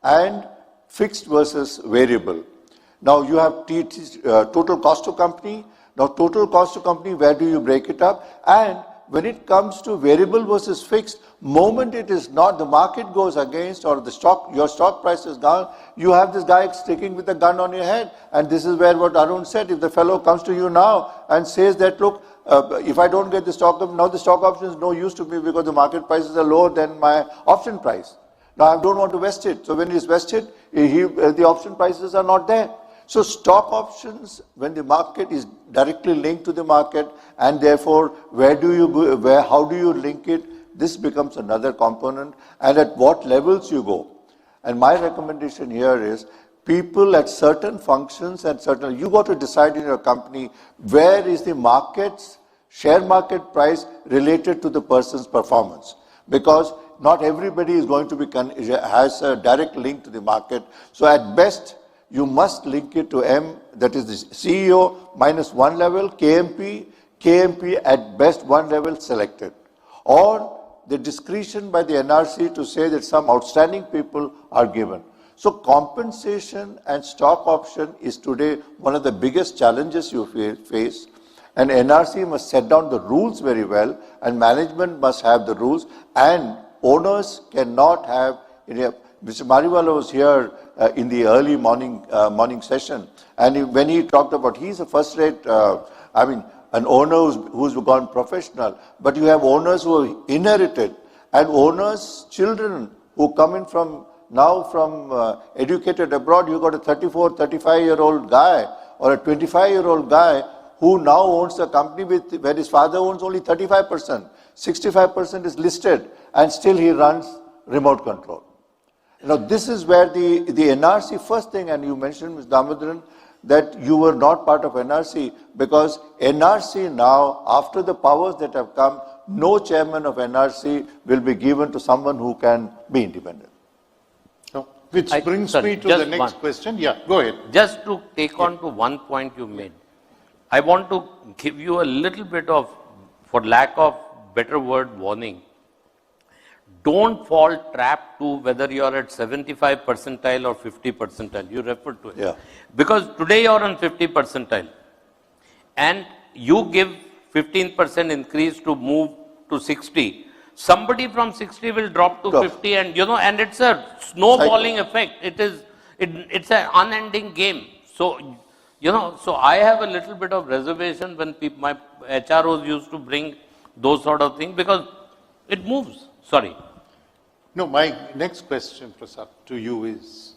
and fixed versus variable. Now you have total cost to company. Now total cost to company, where do you break it up? And when it comes to variable versus fixed, moment it is not, the market goes against, or your stock price is down, you have this guy sticking with a gun on your head. And this is where what Arun said, if the fellow comes to you now and says that, look, if I don't get the stock, now the stock option is no use to me because the market prices are lower than my option price. Now I don't want to vest it. So when it's vested, the option prices are not there. So stock options, when the market is directly linked to the market, and therefore where do you go, how do you link it? This becomes another component, and at what levels you go. And my recommendation here is people at certain functions and certain, you got to decide in your company where is the market's share market price related to the person's performance. Because not everybody is going to be, has a direct link to the market. So at best, you must link it to M, that is the CEO minus one level, KMP at best one level selected. Or the discretion by the NRC to say that some outstanding people are given. So compensation and stock option is today one of the biggest challenges you face. And NRC must set down the rules very well, and management must have the rules, and owners cannot have, Mr. Mariwala was here in the early morning session, and when he talked about, he's a first-rate, an owner who's gone professional, but you have owners who are inherited, and owners' children who come in from educated abroad. You got a 34, 35-year-old guy or a 25-year-old guy who now owns a company where his father owns only 35%, 65% is listed, and still he runs remote control. This is where the NRC first thing, and you mentioned, Ms. Damodaran, that you were not part of NRC, because NRC now, after the powers that have come, no chairman of NRC will be given to someone who can be independent. Which brings me to the next question. Yeah, go ahead. Just to take on to one point you made, I want to give you a little bit of, for lack of better word, warning. Don't fall trap to whether you're at 75 percentile or 50 percentile. You referred to it. Yeah. Because today you're on 50 percentile and you give 15% increase to move to 60. Somebody from 60 will drop to 50, and and it's a snowballing effect. It's an unending game. So, so I have a little bit of reservation when my HROs used to bring those sort of things, because it moves. Sorry. No, my next question, Prasad, to you is,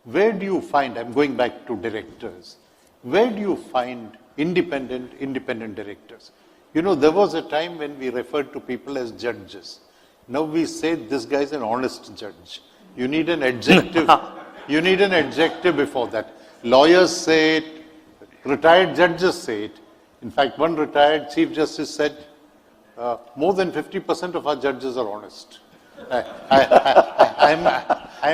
where do you find, I'm going back to directors, where do you find independent directors? There was a time when we referred to people as judges. Now we say this guy is an honest judge. You need an adjective. You need an adjective before that. Lawyers say it, retired judges say it. In fact, one retired Chief Justice said, more than 50% of our judges are honest. I'm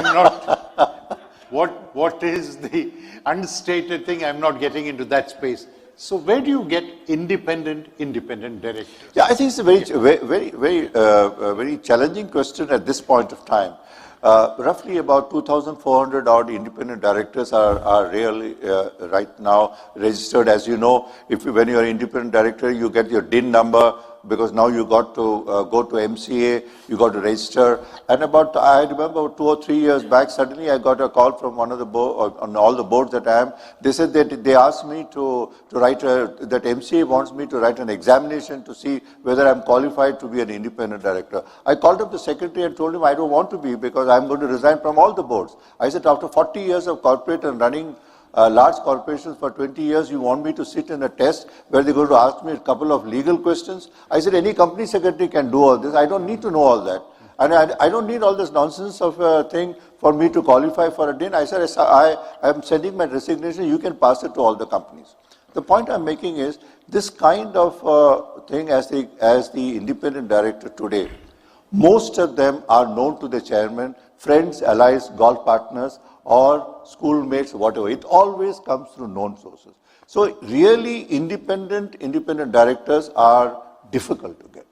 not, what is the unstated thing? I'm not getting into that space. So where do you get independent directors? Yeah, I think it's a very challenging question at this point of time. Roughly about 2,400 odd independent directors are really right now registered. As you know, when you're an independent director, you get your DIN number, because now you got to go to MCA, you got to register. And I remember 2 or 3 years back, suddenly I got a call from one of the on all the boards that I am. They said that they asked me to write that MCA wants me to write an examination to see whether I'm qualified to be an independent director. I called up the secretary and told him I don't want to be, because I'm going to resign from all the boards. I said, after 40 years of corporate and running large corporations for 20 years, you want me to sit in a test where they're going to ask me a couple of legal questions? I said, any company secretary can do all this. I don't need to know all that. And I don't need all this nonsense of a thing for me to qualify for a DIN. I said, I am sending my resignation. You can pass it to all the companies. The point I'm making is, this kind of thing as the independent director today, most of them are known to the chairman, friends, allies, golf partners, or schoolmates, whatever. It always comes through known sources. So really independent directors are difficult to get.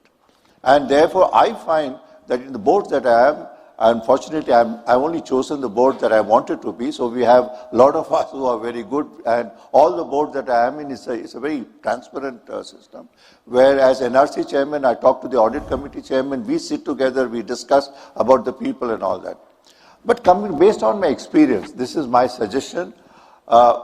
And therefore I find that in the boards that I am, unfortunately I've only chosen the board that I wanted to be, so we have a lot of us who are very good, and all the boards that I am in is a very transparent system. Whereas NRC chairman, I talk to the audit committee chairman, we sit together, we discuss about the people and all that. But based on my experience, this is my suggestion,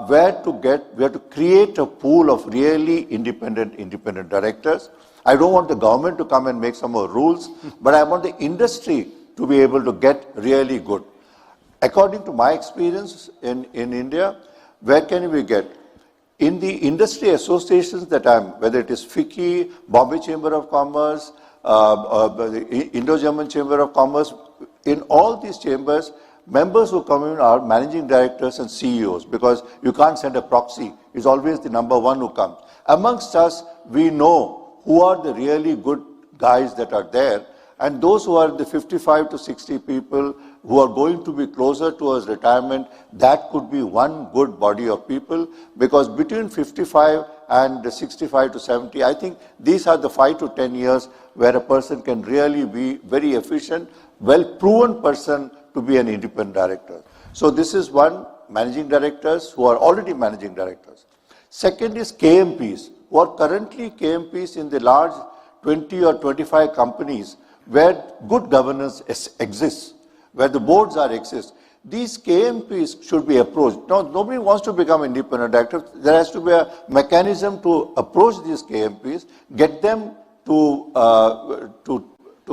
where to create a pool of really independent directors. I don't want the government to come and make some more rules, but I want the industry to be able to get really good. According to my experience in India, Where can we get? In the industry associations that whether it is FICCI, Bombay Chamber of Commerce, the Indo-German Chamber of Commerce, in all these chambers, members who come in are managing directors and CEOs, because you can't send a proxy. It's always the number one who comes. Amongst us, we know who are the really good guys that are there, and those who are the 55 to 60 people who are going to be closer towards retirement, that could be one good body of people, because between 55 and 65 to 70, I think these are the 5 to 10 years where a person can really be very efficient, well-proven person to be an independent director. So this is one, managing directors who are already managing directors. Second is KMPs, who are currently KMPs in the large 20 or 25 companies where good governance exists, where the boards exist. These KMPs should be approached. Now, nobody wants to become independent director. There has to be a mechanism to approach these KMPs, get them to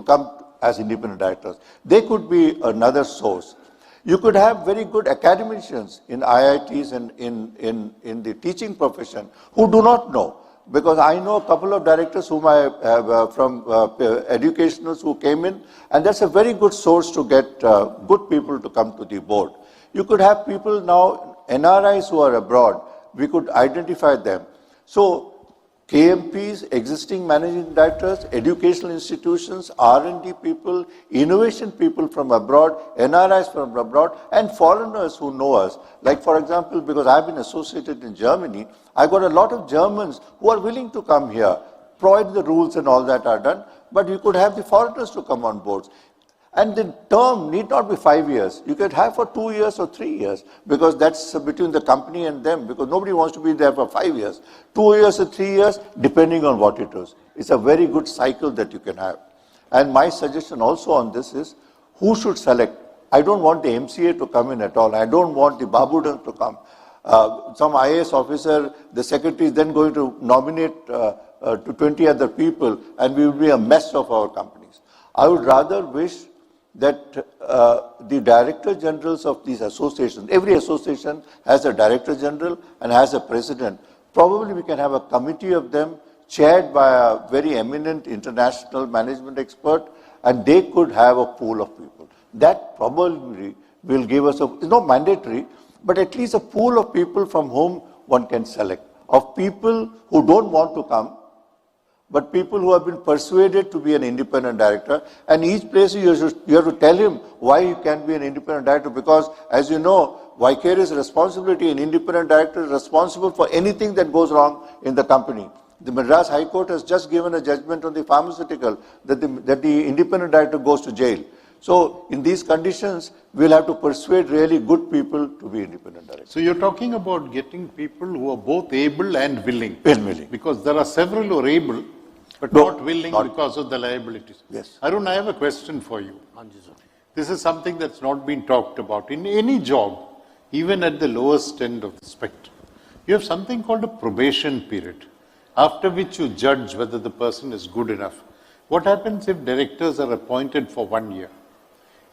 come as independent directors. They could be another source. You could have very good academicians in IITs and in the teaching profession who do not know. Because I know a couple of directors whom I have from educationals who came in, and that's a very good source to get good people to come to the board. You could have people now, NRIs who are abroad, we could identify them. So KMPs, existing managing directors, educational institutions, R&D people, innovation people from abroad, NRIs from abroad, and foreigners who know us. Like, for example, because I've been associated in Germany, I got a lot of Germans who are willing to come here, provided the rules and all that are done, but you could have the foreigners to come on board. And the term need not be 5 years. You could have for 2 years or 3 years, because that's between the company and them, because nobody wants to be there for 5 years. 2 years or 3 years, depending on what it is. It's a very good cycle that you can have. And my suggestion also on this is, who should select? I don't want the MCA to come in at all. I don't want the Babudan to come. Some IAS officer, the secretary is then going to nominate to 20 other people, and we will be a mess of our companies. I would rather wish that the director generals of these associations, every association has a director general and has a president. Probably we can have a committee of them chaired by a very eminent international management expert, and they could have a pool of people. That probably will give us it's not mandatory, but at least a pool of people from whom one can select, of people who don't want to come, but people who have been persuaded to be an independent director. And each place you have to tell him why he can be an independent director, because as you know, vicarious responsibility, an independent director is responsible for anything that goes wrong in the company. The Madras High Court has just given a judgment on the pharmaceutical that the independent director goes to jail. So in these conditions, we'll have to persuade really good people to be independent directors. So you're talking about getting people who are both able and willing. Willing. Because there are several who are able, but not willing because of the liabilities. Yes. Arun, I have a question for you. This is something that's not been talked about. In any job, even at the lowest end of the spectrum, you have something called a probation period, after which you judge whether the person is good enough. What happens if directors are appointed for 1 year,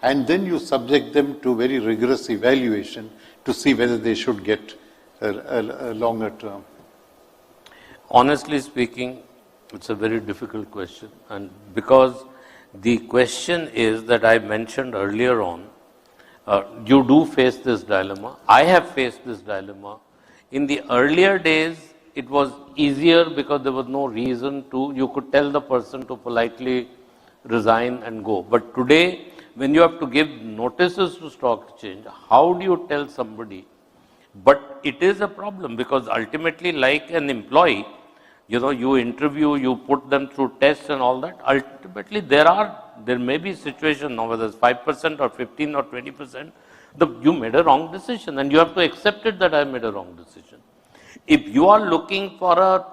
and then you subject them to very rigorous evaluation to see whether they should get a longer term? Honestly speaking, it's a very difficult question, and because the question is that I mentioned earlier on, you do face this dilemma. I have faced this dilemma. In the earlier days, it was easier because there was no reason to, you could tell the person to politely resign and go. But today, when you have to give notices to stock exchange, how do you tell somebody? But it is a problem, because ultimately, like an employee, you interview, you put them through tests and all that. Ultimately, there may be situation now, whether it's 5% or 15 or 20%, you made a wrong decision, and you have to accept it that I made a wrong decision. If you are looking for a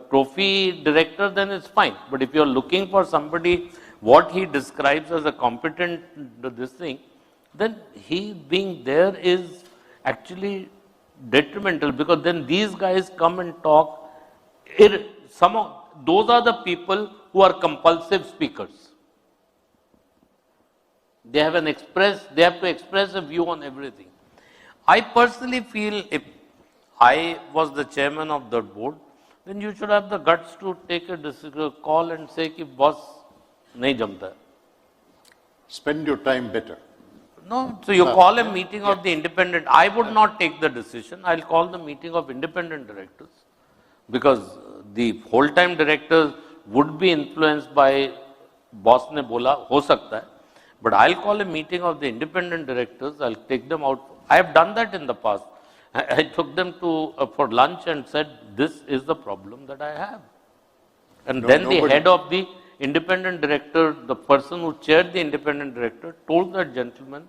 trophy director, then it's fine. But if you are looking for somebody, what he describes as a competent this thing, then he being there is actually detrimental, because then these guys come and talk. Those are the people who are compulsive speakers. They have to express a view on everything. I personally feel if I was the chairman of the board, then you should have the guts to take a call and say, ki boss, nahi jamta hai. Spend your time better. No, so you call a meeting of the independent. I would not take the decision. I'll call the meeting of independent directors, because the whole-time directors would be influenced by boss ne bola, ho sakta hai. But I'll call a meeting of the independent directors. I'll take them out. I have done that in the past. I took them to for lunch and said, this is the problem that I have. And then the head of the independent director, the person who chaired the independent director, told that gentleman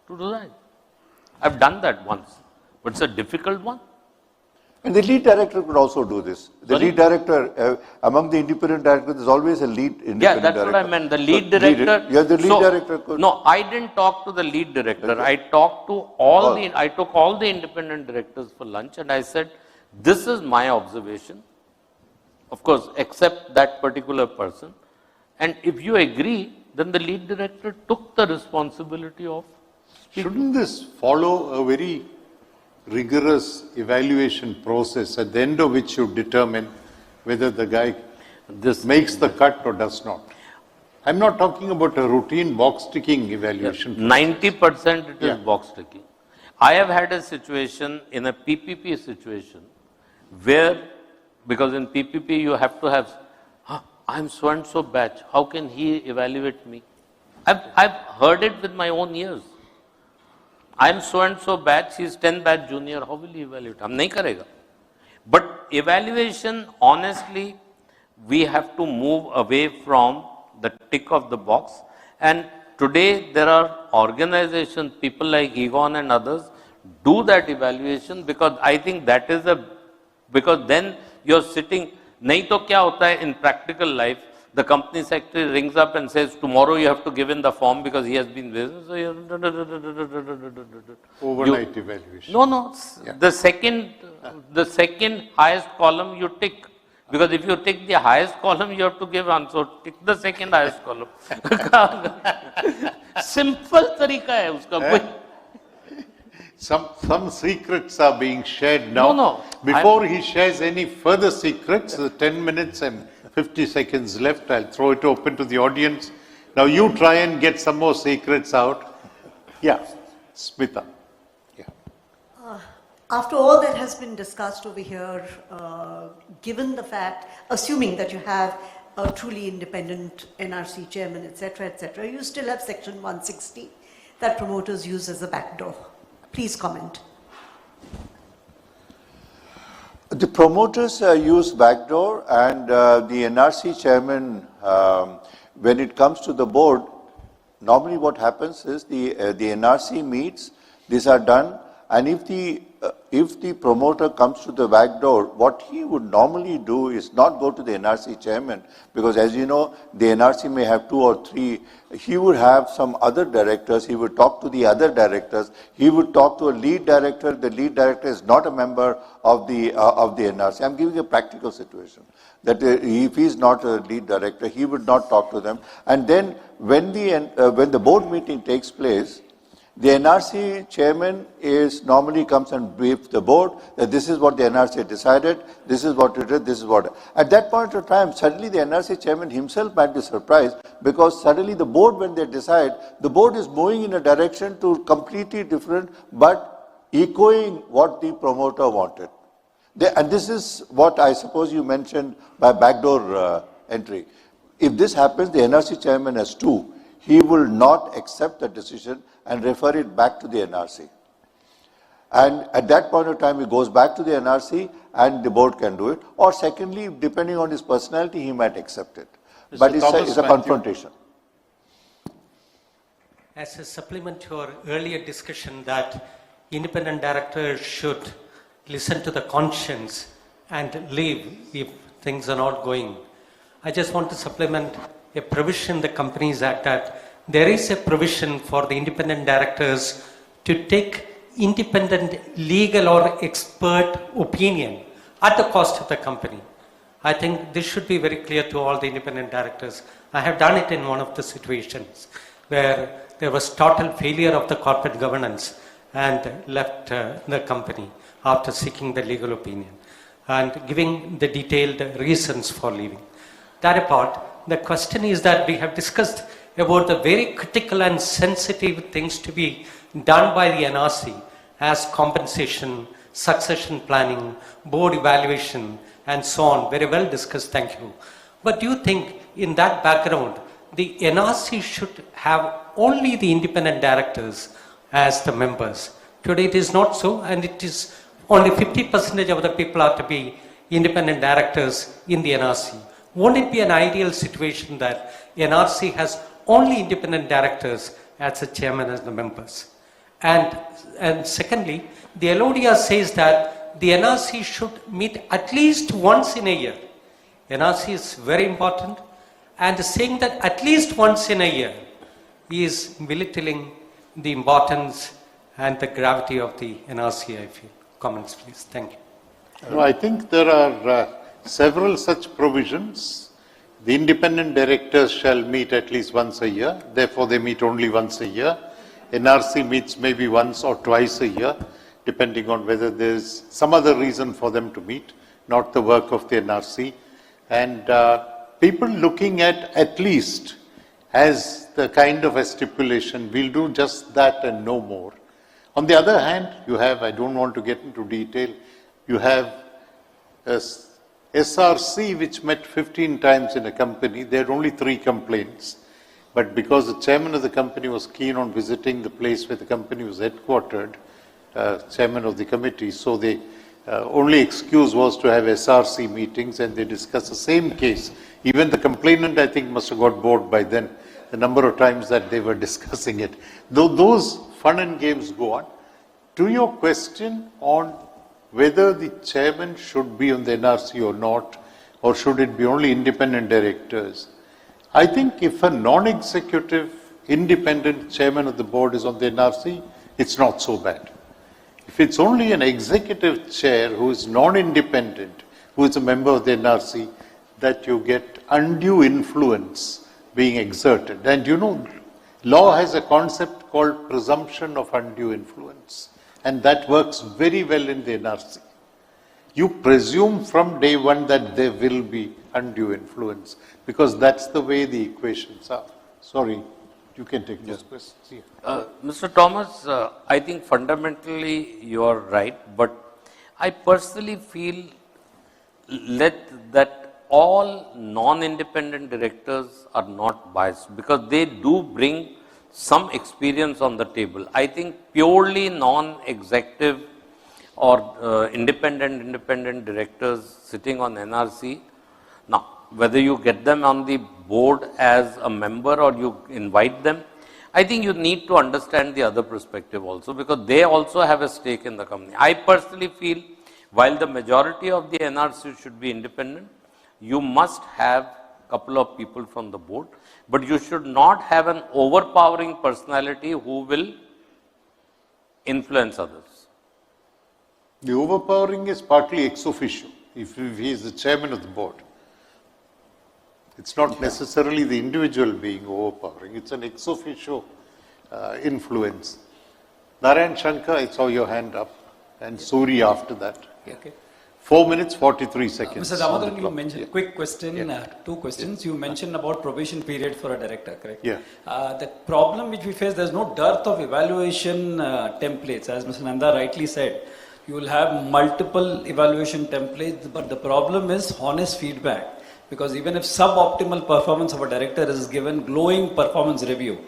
to resign. I've done that once, but it's a difficult one. And the lead director could also do this. The lead director, among the independent directors, there's always a lead independent director. Yeah, that's what I meant. The lead director. Yeah, the lead director could. No, I didn't talk to the lead director. Okay. I talked to I took all the independent directors for lunch and I said, this is my observation. Of course, except that particular person. And if you agree, then the lead director took the responsibility of speaking. Shouldn't this follow a very rigorous evaluation process at the end of which you determine whether the guy makes the cut or does not? I'm not talking about a routine box ticking evaluation. 90% it is box ticking. I have had a situation in a PPP situation where, because in PPP you have to have, I'm so and so batch, how can he evaluate me? I've heard it with my own ears. I'm so and so batch, he's 10 batch junior, how will he evaluate? Hum nahi karega. But evaluation, honestly, we have to move away from the tick of the box. And today there are organizations, people like Egon and others, do that evaluation, because I think that is because then you're sitting, nahi to kya hota hai in practical life, the company secretary rings up and says, tomorrow you have to give in the form because he has been business. So overnight evaluation. No. Yeah. The second highest column you tick. Because if you tick the highest column, you have to give answer. Tick the second highest column. Simple tarika hai uska. Some secrets are being shared now. No. Before he shares any further secrets, 10 minutes and 50 seconds left. I'll throw it open to the audience. Now you try and get some more secrets out. Yeah, Smita. Yeah. After all that has been discussed over here, given the fact, assuming that you have a truly independent NRC chairman, etc., you still have section 160 that promoters use as a backdoor. Please comment. The promoters use backdoor, and the NRC chairman, when it comes to the board, normally what happens is the NRC meets, these are done, and if the promoter comes to the back door, what he would normally do is not go to the NRC chairman, because as you know, the NRC may have 2 or 3. He would have some other directors. He would talk to the other directors. He would talk to a lead director. The lead director is not a member of the NRC. I'm giving a practical situation that if he is not a lead director, he would not talk to them. And then when the board meeting takes place, the NRC chairman normally comes and briefs the board that this is what the NRC decided, this is what it is, this is what. At that point of time, suddenly the NRC chairman himself might be surprised, because suddenly the board, when they decide, the board is moving in a direction to completely different, but echoing what the promoter wanted. And this is what I suppose you mentioned by backdoor entry. If this happens, the NRC chairman has 2. He will not accept the decision and refer it back to the NRC. And at that point of time, he goes back to the NRC and the board can do it. Or secondly, depending on his personality, he might accept it. Mr. But it's a confrontation. As a supplement to our earlier discussion that independent directors should listen to the conscience and leave if things are not going, I just want to supplement a provision in the Companies Act that there is a provision for the independent directors to take independent legal or expert opinion at the cost of the company. I think this should be very clear to all the independent directors. I have done it in one of the situations where there was total failure of the corporate governance, and left the company after seeking the legal opinion and giving the detailed reasons for leaving. That apart, the question is that we have discussed about the very critical and sensitive things to be done by the NRC as compensation, succession planning, board evaluation, and so on. Very well discussed, thank you. But do you think in that background, the NRC should have only the independent directors as the members? Today it is not so, and it is only 50% of the people are to be independent directors in the NRC. Won't it be an ideal situation that NRC has only independent directors as the chairman as the members? And secondly, the LODR says that the NRC should meet at least once in a year. NRC is very important, and saying that at least once in a year is belittling the importance and the gravity of the NRC, I feel. Comments, please. Thank you. No, I think there are several such provisions. The independent directors shall meet at least once a year. Therefore, they meet only once a year. NRC meets maybe once or twice a year, depending on whether there's some other reason for them to meet, not the work of the NRC. And people looking at least as the kind of a stipulation, we'll do just that and no more. On the other hand, you have, I don't want to get into detail, you have a SRC which met 15 times in a company. They had only 3 complaints. But because the chairman of the company was keen on visiting the place where the company was headquartered, chairman of the committee, so the only excuse was to have SRC meetings, and they discussed the same case. Even the complainant, I think, must have got bored by then, the number of times that they were discussing it. Though those fun and games go on. To your question on whether the chairman should be on the NRC or not, or should it be only independent directors, I think if a non-executive independent chairman of the board is on the NRC, it's not so bad. If it's only an executive chair who is non-independent, who is a member of the NRC, that you get undue influence being exerted. And you know, law has a concept called presumption of undue influence, and that works very well in the NRC. You presume from day one that there will be undue influence, because that's the way the equations are. Sorry, you can take those questions. Yeah. Mr. Thomas, I think fundamentally you are right, but I personally feel that all non-independent directors are not biased, because they do bring some experience on the table. I think purely non-executive or independent directors sitting on NRC, now whether you get them on the board as a member or you invite them, I think you need to understand the other perspective also, because they also have a stake in the company. I personally feel while the majority of the NRC should be independent, you must have a couple of people from the board, but you should not have an overpowering personality who will influence others. The overpowering is partly ex officio, if he is the chairman of the board. It's not necessarily the individual being overpowering, it's an ex officio influence. Narayan Shankar, I saw your hand up, and Suri after that. Okay. 4 minutes, 43 seconds. Mr. Damodaran, you mentioned, quick question, 2 questions. You mentioned about probation period for a director, correct? Yeah. The problem which we face, there's no dearth of evaluation templates. As Mr. Nanda rightly said, you will have multiple evaluation templates, but the problem is honest feedback. Because even if suboptimal performance of a director is given glowing performance review,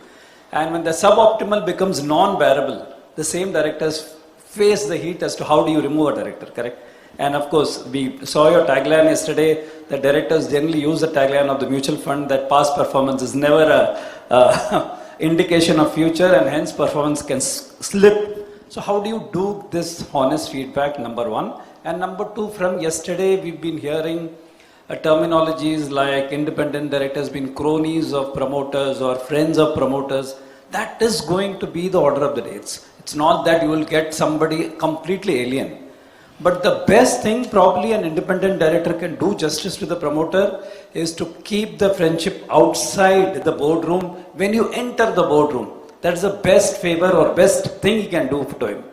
and when the suboptimal becomes non-bearable, the same directors face the heat as to how do you remove a director, correct? And of course, we saw your tagline yesterday. The directors generally use the tagline of the mutual fund that past performance is never a indication of future, and hence performance can slip. So how do you do this honest feedback, number one? And number two, from yesterday we've been hearing terminologies like independent directors being cronies of promoters or friends of promoters. That is going to be the order of the day. It's not that you will get somebody completely alien. But the best thing probably an independent director can do justice to the promoter is to keep the friendship outside the boardroom when you enter the boardroom. That's the best favor or best thing he can do to him.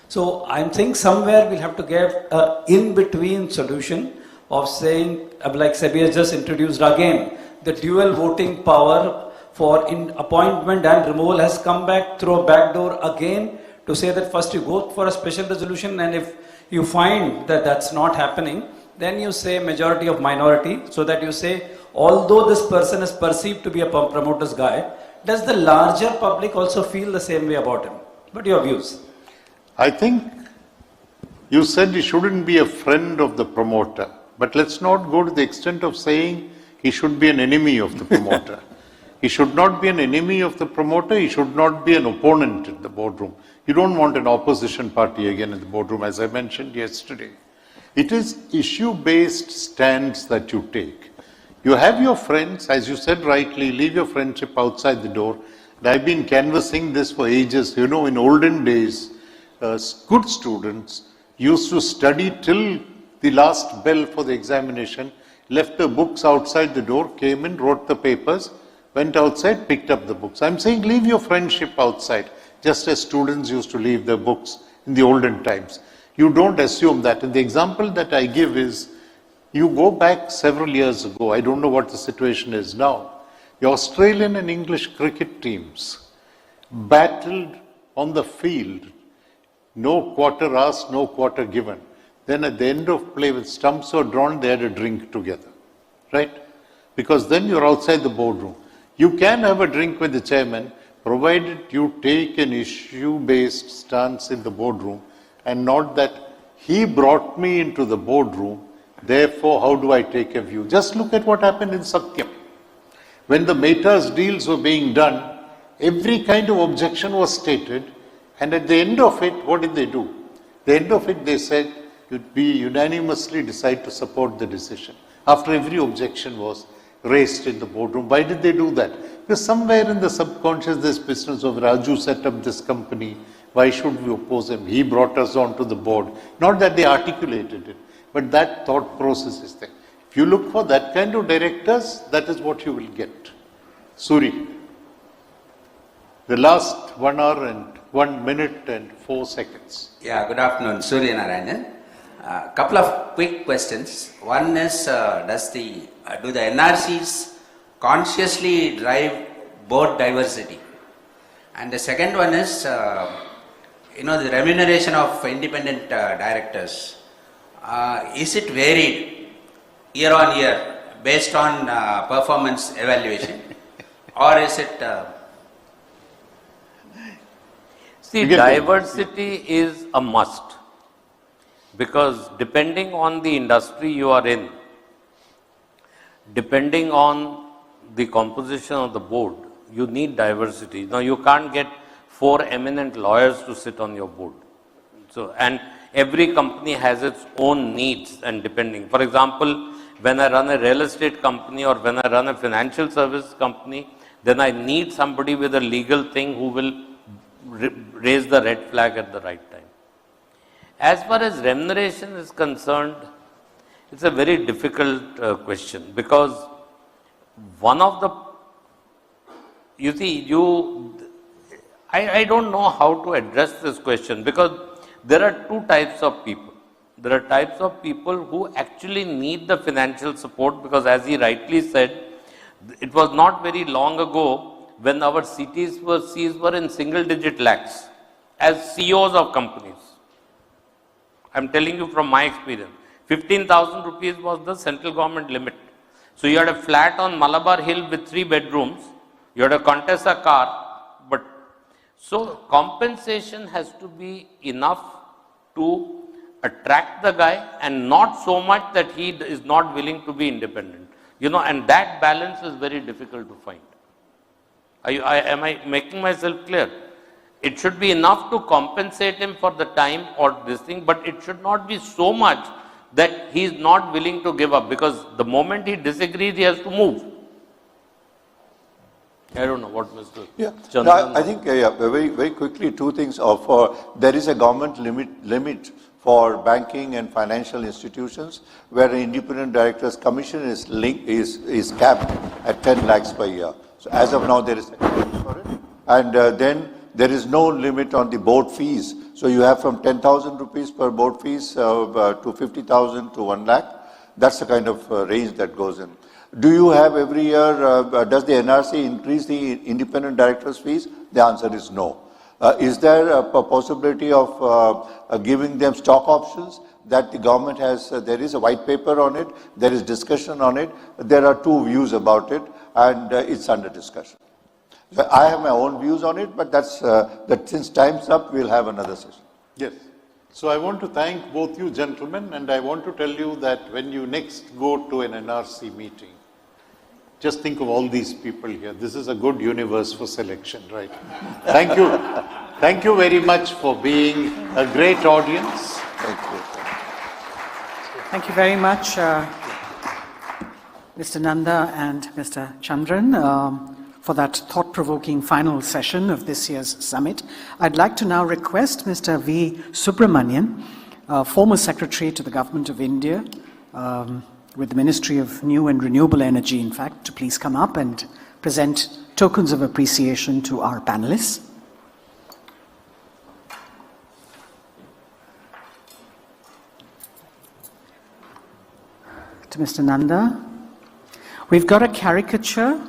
So I think somewhere we'll have to get an in-between solution of saying, like Sebi has just introduced again, the dual voting power for appointment and removal has come back through a back door again to say that first you go for a special resolution, and if you find that that's not happening, then you say majority of minority, so that you say, although this person is perceived to be a promoter's guy, does the larger public also feel the same way about him? What are your views? I think you said he shouldn't be a friend of the promoter, but let's not go to the extent of saying he should be an enemy of the promoter. He should not be an enemy of the promoter, he should not be an opponent in the boardroom. You don't want an opposition party again in the boardroom, as I mentioned yesterday. It is issue-based stands that you take. You have your friends, as you said rightly, leave your friendship outside the door. And I've been canvassing this for ages. You know, in olden days, good students used to study till the last bell for the examination, left the books outside the door, came in, wrote the papers, went outside, picked up the books. I'm saying leave your friendship outside, just as students used to leave their books in the olden times. You don't assume that. And the example that I give is, you go back several years ago, I don't know what the situation is now, the Australian and English cricket teams battled on the field, no quarter asked, no quarter given. Then at the end of play, when stumps were drawn, they had a drink together, right? Because then you're outside the boardroom. You can have a drink with the chairman, provided you take an issue-based stance in the boardroom, and not that he brought me into the boardroom, therefore how do I take a view? Just look at what happened in Satyam. When the Mehta's deals were being done, every kind of objection was stated, and at the end of it, what did they do? At the end of it, they said, we unanimously decide to support the decision, after every objection was raised in the boardroom. Why did they do that? Because somewhere in the subconscious, this business of Raju set up this company, why should we oppose him? He brought us onto the board. Not that they articulated it, but that thought process is there. If you look for that kind of directors, that is what you will get. Suri, the last 1 hour and 1 minute and 4 seconds. Yeah, good afternoon, Surya Narayanan. Couple of quick questions. One is, do the NRCs consciously drive board diversity? And the second one is, the remuneration of independent directors. Is it varied year on year based on performance evaluation, or is it? See, diversity is a must, because depending on the industry you are in, depending on the composition of the board, you need diversity. Now, you can't get 4 eminent lawyers to sit on your board. So, and every company has its own needs, and depending. For example, when I run a real estate company or when I run a financial service company, then I need somebody with a legal thing who will raise the red flag at the right time. As far as remuneration is concerned, it's a very difficult question, because one of the, you see, I don't know how to address this question, because there are 2 types of people. There are types of people who actually need the financial support, because as he rightly said, it was not very long ago when our CTs were in single-digit lakhs as CEOs of companies. I'm telling you from my experience. 15,000 rupees was the central government limit. So you had a flat on Malabar Hill with 3 bedrooms, you had a Contessa car, but so compensation has to be enough to attract the guy, and not so much that he is not willing to be independent. And that balance is very difficult to find. Am I making myself clear? It should be enough to compensate him for the time or this thing, but it should not be so much that he is not willing to give up, because the moment he disagrees, he has to move. I don't know what Mr. Chandran. No, I think very, very quickly, 2 things. There is a government limit for banking and financial institutions, where an independent director's commission is capped at 10 lakhs per year. So as of now, there is a limit for it. And then there is no limit on the board fees. So you have from 10,000 rupees per board fees to 50,000 to 1 lakh. That's the kind of range that goes in. Do you have every year, does the NRC increase the independent directors' fees? The answer is no. Is there a possibility of giving them stock options that the government has? There is a white paper on it, there is discussion on it, there are two views about it, and it's under discussion. I have my own views on it, but that's that since time's up, we'll have another session. Yes. So I want to thank both you gentlemen, and I want to tell you that when you next go to an NRC meeting, just think of all these people here. This is a good universe for selection, right? Thank you. Thank you very much for being a great audience. Thank you. Thank you very much, Mr. Nanda and Mr. Chandran, for that thought-provoking final session of this year's summit. I'd like to now request Mr. V. Subramanian, former Secretary to the Government of India, with the Ministry of New and Renewable Energy, in fact, to please come up and present tokens of appreciation to our panelists. To Mr. Nanda. We've got a caricature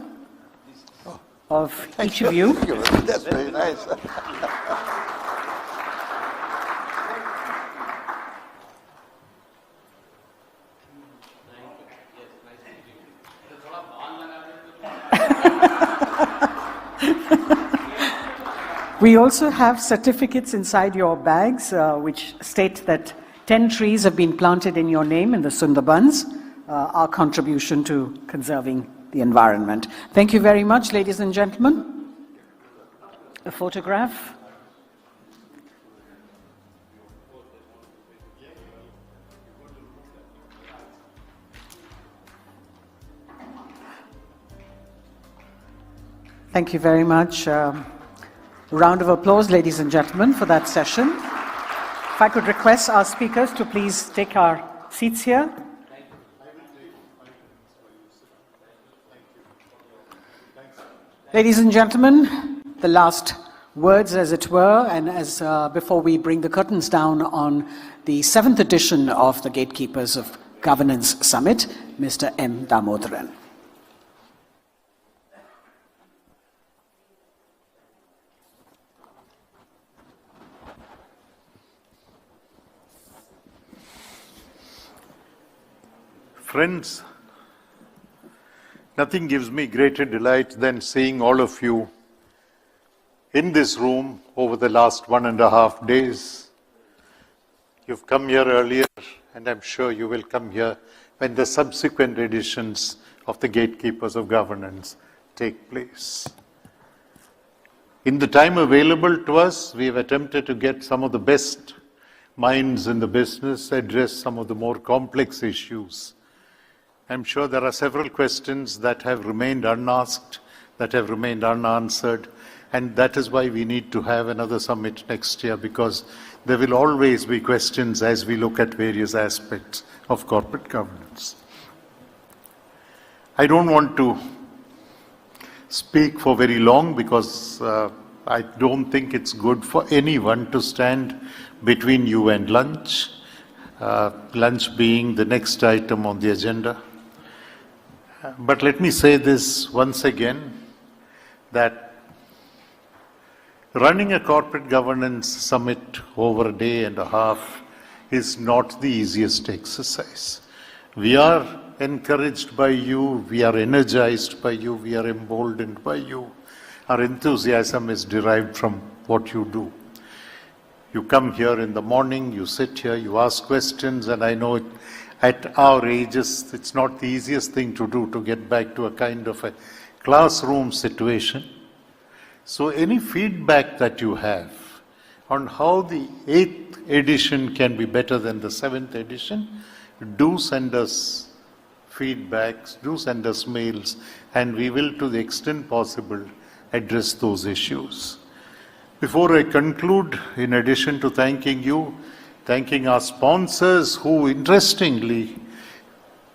of each of you. That's very nice. We also have certificates inside your bags which state that 10 trees have been planted in your name in the Sundarbans, our contribution to conserving the environment. Thank you very much, ladies and gentlemen. A photograph. Thank you very much. A round of applause, ladies and gentlemen, for that session. If I could request our speakers to please take our seats here. Ladies and gentlemen, the last words, as it were, and as before we bring the curtains down on the 7th edition of the Gatekeepers of Governance Summit, Mr. M. Damodaran. Friends, nothing gives me greater delight than seeing all of you in this room over the last 1.5 days. You've come here earlier, and I'm sure you will come here when the subsequent editions of the Gatekeepers of Governance take place. In the time available to us, we've attempted to get some of the best minds in the business, address some of the more complex issues. I'm sure there are several questions that have remained unasked, that have remained unanswered, and that is why we need to have another summit next year, because there will always be questions as we look at various aspects of corporate governance. I don't want to speak for very long because I don't think it's good for anyone to stand between you and lunch, lunch being the next item on the agenda. But let me say this once again, that running a corporate governance summit over a day and a half is not the easiest exercise. We are encouraged by you, we are energized by you, we are emboldened by you. Our enthusiasm is derived from what you do. You come here in the morning, you sit here, you ask questions, and I know at our ages, it's not the easiest thing to do to get back to a kind of a classroom situation. So any feedback that you have on how the 8th edition can be better than the 7th edition, do send us feedbacks, do send us mails, and we will, to the extent possible, address those issues. Before I conclude, in addition to thanking you, thanking our sponsors who, interestingly,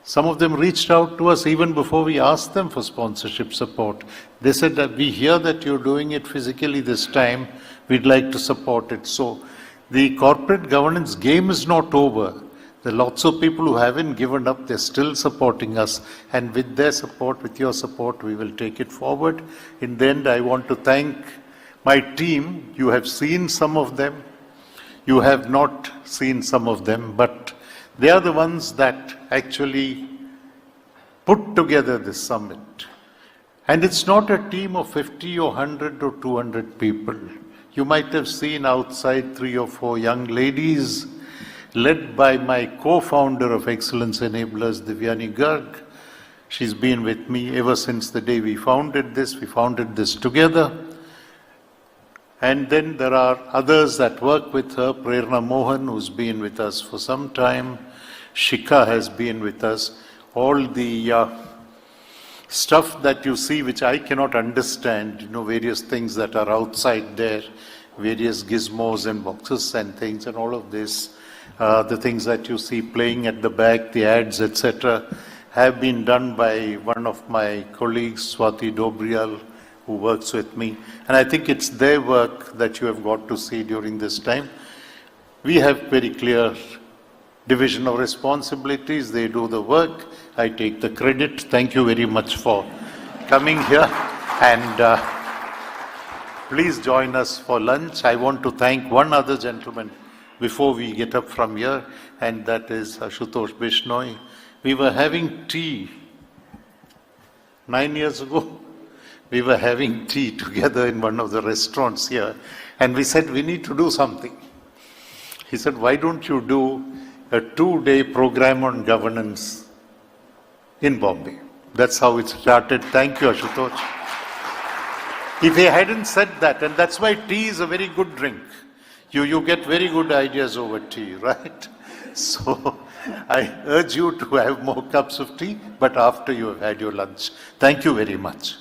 Some of them reached out to us even before we asked them for sponsorship support. They said that we hear that you're doing it physically this time, we'd like to support it. So the corporate governance game is not over. There are lots of people who haven't given up, they're still supporting us. And with their support, with your support, we will take it forward. In the end, I want to thank my team. You have seen some of them. You have not seen some of them, but they are the ones that actually put together this summit. And it's not a team of 50 or 100 or 200 people. You might have seen outside 3 or 4 young ladies led by my co-founder of Excellence Enablers, Divyani Garg. She's been with me ever since the day we founded this. We founded this together. And then there are others that work with her. Prerna Mohan, who's been with us for some time. Shikha has been with us. All the stuff that you see, which I cannot understand, various things that are outside there, various gizmos and boxes and things and all of this, the things that you see playing at the back, the ads, etc., have been done by one of my colleagues, Swati Dobrial, who works with me. And I think it's their work that you have got to see during this time. We have very clear division of responsibilities. They do the work. I take the credit. Thank you very much for coming here. And please join us for lunch. I want to thank one other gentleman before we get up from here, and that is Ashutosh Bishnoi. We were having tea 9 years ago. We were having tea together in one of the restaurants here, and we said, we need to do something. He said, why don't you do a 2-day program on governance in Bombay? That's how it started. Thank you, Ashutosh. If he hadn't said that, and that's why tea is a very good drink. You get very good ideas over tea, right? So I urge you to have more cups of tea, but after you have had your lunch. Thank you very much.